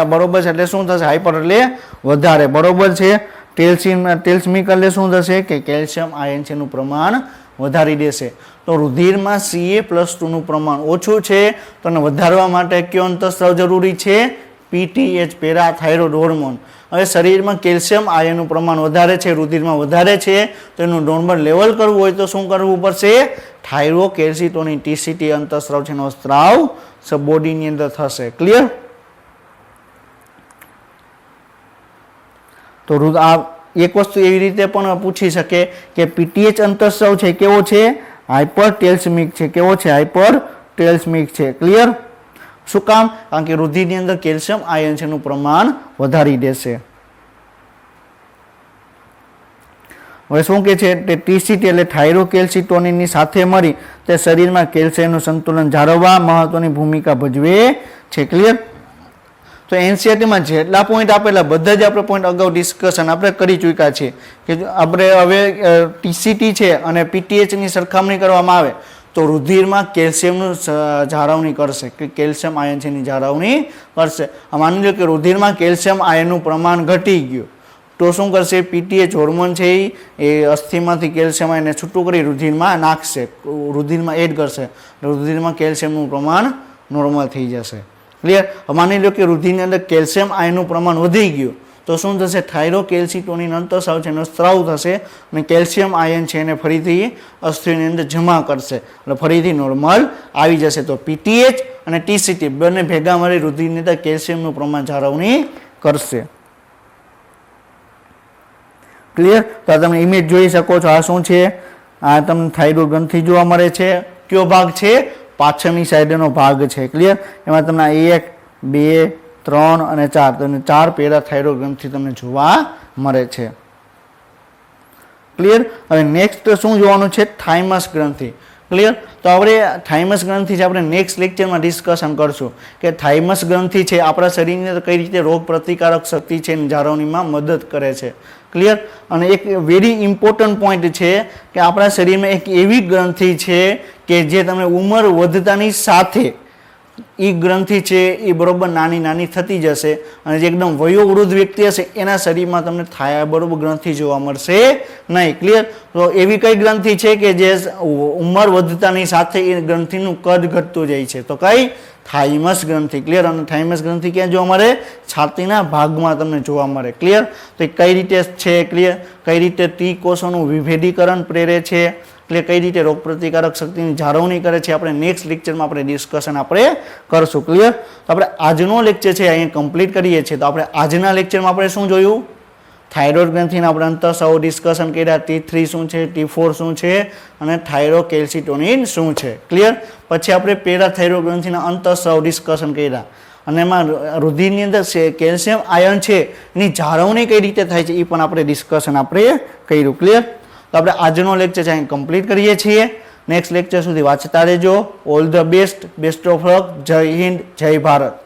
બરોબર છે, એટલે શું થશે, હાઇપર એટલે વધારે, બરોબર છે, ટેલ્સમિક એટલે શું થશે કે કેલ્શિયમ આયન છે એનું પ્રમાણ વધારી દેશે. તો રુધિરમાં Ca+2 નું પ્રમાણ ઓછું છે તો એને વધારવા માટે કયો અંતઃસ્રાવ જરૂરી છે, પીટીએચ, પેરાથાઇરોઇડ હોર્મોન. હવે શરીરમાં કેલ્શિયમ આયનનું પ્રમાણ વધારે છે, રુધિરમાં વધારે છે, તો એનું નોર્મલ લેવલ કરવું હોય તો શું કરવું પડશે, થાઇરોકેલ્સિટોનિન ટીસીટી અંતઃસ્રાવ છે એનો સ્ત્રાવ બોડીની અંદર થશે. ક્લિયર? તો આ એક વસ્તુ એવી રીતે પણ પૂછી શકે કે પીટીએચ અંતઃસ્રાવ છે કેવો છે, હાઇપરટેલ્સમિક છે. કેવો છે, હાઇપરટેલ્સમિક છે. ક્લિયર? શું કામ? કારણ કે રુધિરની અંદર કેલ્શિયમ આયન છે એનું પ્રમાણ વધારી દેશે. હવે શું કે છે, ટીસીટી એટલે થાઇરોકેલ્સિટોનિનની સાથે મળી તે શરીરમાં કેલ્શિયમનું સંતુલન જાળવવા મહત્વની ભૂમિકા ભજવે છે. ક્લિયર? તો એનસીઈઆરટીમાં જેટલા પોઈન્ટ આપેલા બધા જ આપણે પોઈન્ટ અગાઉ ડિસ્કશન આપણે કરી ચૂક્યા છે કે આપણે હવે ટીસીટી છે અને પીટીએચની સરખામણી કરવામાં આવે તો રુધિરમાં કેલ્શિયમનું જાળવણી કરશે, કે કેલ્શિયમ આયન છે એની જાળવણી કરશે. માની લો કે રુધિરમાં કેલ્શિયમ આયનનું પ્રમાણ ઘટી ગયું તો શું કરશે, પીટીએચ હોર્મોન છે એ અસ્થિમાંથી કેલ્શિયમ આયનને છૂટું કરી રુધિરમાં નાખશે, રુધિરમાં એડ કરશે, રુધિરમાં કેલ્શિયમનું પ્રમાણ નોર્મલ થઈ જશે. ક્લિયર? માની લો કે રુધિરની અંદર કેલ્શિયમ આયનનું પ્રમાણ વધી ગયું તો શું થશે, થાઇરોકેલ્સિટોનિન અંતઃસ્રાવ છે એનો સ્ત્રાવ થશે અને કેલ્શિયમ આયન છે એને ફરીથી અસ્થિની અંદર જમા કરશે એટલે ફરીથી નોર્મલ આવી જશે. તો પીટીએચ અને ટીસીટી બંને ભેગા મળી રુધિરની અંદર કેલ્શિયમનું પ્રમાણ જાળવણી કરશે. ક્લિયર? તો તમે ઇમેજ જોઈ શકો છો, આ શું છે, આ તમને થાઇરોઇડ ગ્રંથિ જોવા મળે છે. કયો ભાગ છે, પાછળની સાઈડનો ભાગ છે. ક્લિયર? એમાં તમને 1, 2, 3 અને 4 તમને 4 પેરાથાઇરોઇડ ગ્રંથિ તમને જોવા મળે છે. ક્લિયર? હવે નેક્સ્ટ શું જોવાનું છે, થાઇમસ ગ્રંથિ. ક્લિયર? તો આપણે થાઇમસ ગ્રંથિ છે આપણે નેક્સ્ટ લેક્ચરમાં ડિસ્કશન કરશું કે થાઇમસ ગ્રંથિ છે આપણા શરીરની અંદર કઈ રીતે રોગ પ્રતિકારક શક્તિ છે એની જાળવણીમાં મદદ કરે છે. ક્લિયર? અને એક વેરી ઇમ્પોર્ટન્ટ પોઈન્ટ છે કે આપણા શરીરમાં એક એવી ગ્રંથિ છે કે જે તમે ઉંમર વધતાની સાથે એ ગ્રંથિ છે એ બરોબર નાની નાની થતી જશે અને જે એકદમ વયોવૃદ્ધ વ્યક્તિ હશે એના શરીરમાં તમને બરોબર ગ્રંથિ જોવા મળશે નહીં. ક્લિયર? તો એવી કઈ ગ્રંથિ છે કે જે ઉંમર વધતાની સાથે એ ગ્રંથિનું કદ ઘટતું જાય છે, તો કઈ, થાઇમસ ગ્રંથિ. ક્લિયર? અને થાઇમસ ગ્રંથિ ક્યાં જોવા મળે, છાતીના ભાગમાં તમને જોવા મળે. ક્લિયર? તો કઈ રીતે છે, ક્લિયર, કઈ રીતે ટી કોષોનું વિભેદીકરણ પ્રેરે છે, એટલે કઈ રીતે રોગ પ્રતિકારક શક્તિની જાળવણી કરે છે આપણે નેક્સ્ટ લેક્ચરમાં આપણે ડિસ્કશન આપણે કરશું. ક્લિયર? તો આપણે આજનો લેક્ચર છે અહીંયા કમ્પ્લીટ કરીએ છીએ. તો આપણે આજના લેક્ચરમાં આપણે શું જોયું, થાઇરોઇડ ગ્રંથિના આપણે અંતઃસ્રાવ ડિસ્કશન કર્યા, T3 શું છે, T4 શું છે અને થાઇરોકેલ્સિટોનિન શું છે. ક્લિયર? પછી આપણે પેરાથાઇરોઇડ ગ્રંથિના અંતઃસ્રાવ ડિસ્કશન કર્યા અને એમાં રુધિરની અંદર કેલ્શિયમ આયન છે એની જાળવણી કઈ રીતે થાય છે એ પણ આપણે ડિસ્કશન આપણે કર્યું. ક્લિયર? તો આપણે આજનો લેક્ચર અહીં કમ્પ્લીટ કરીએ છીએ. નેક્સ્ટ લેક્ચર સુધી વાંચતા રહેજો. All the best, best of luck. જય હિન્દ, જય ભારત.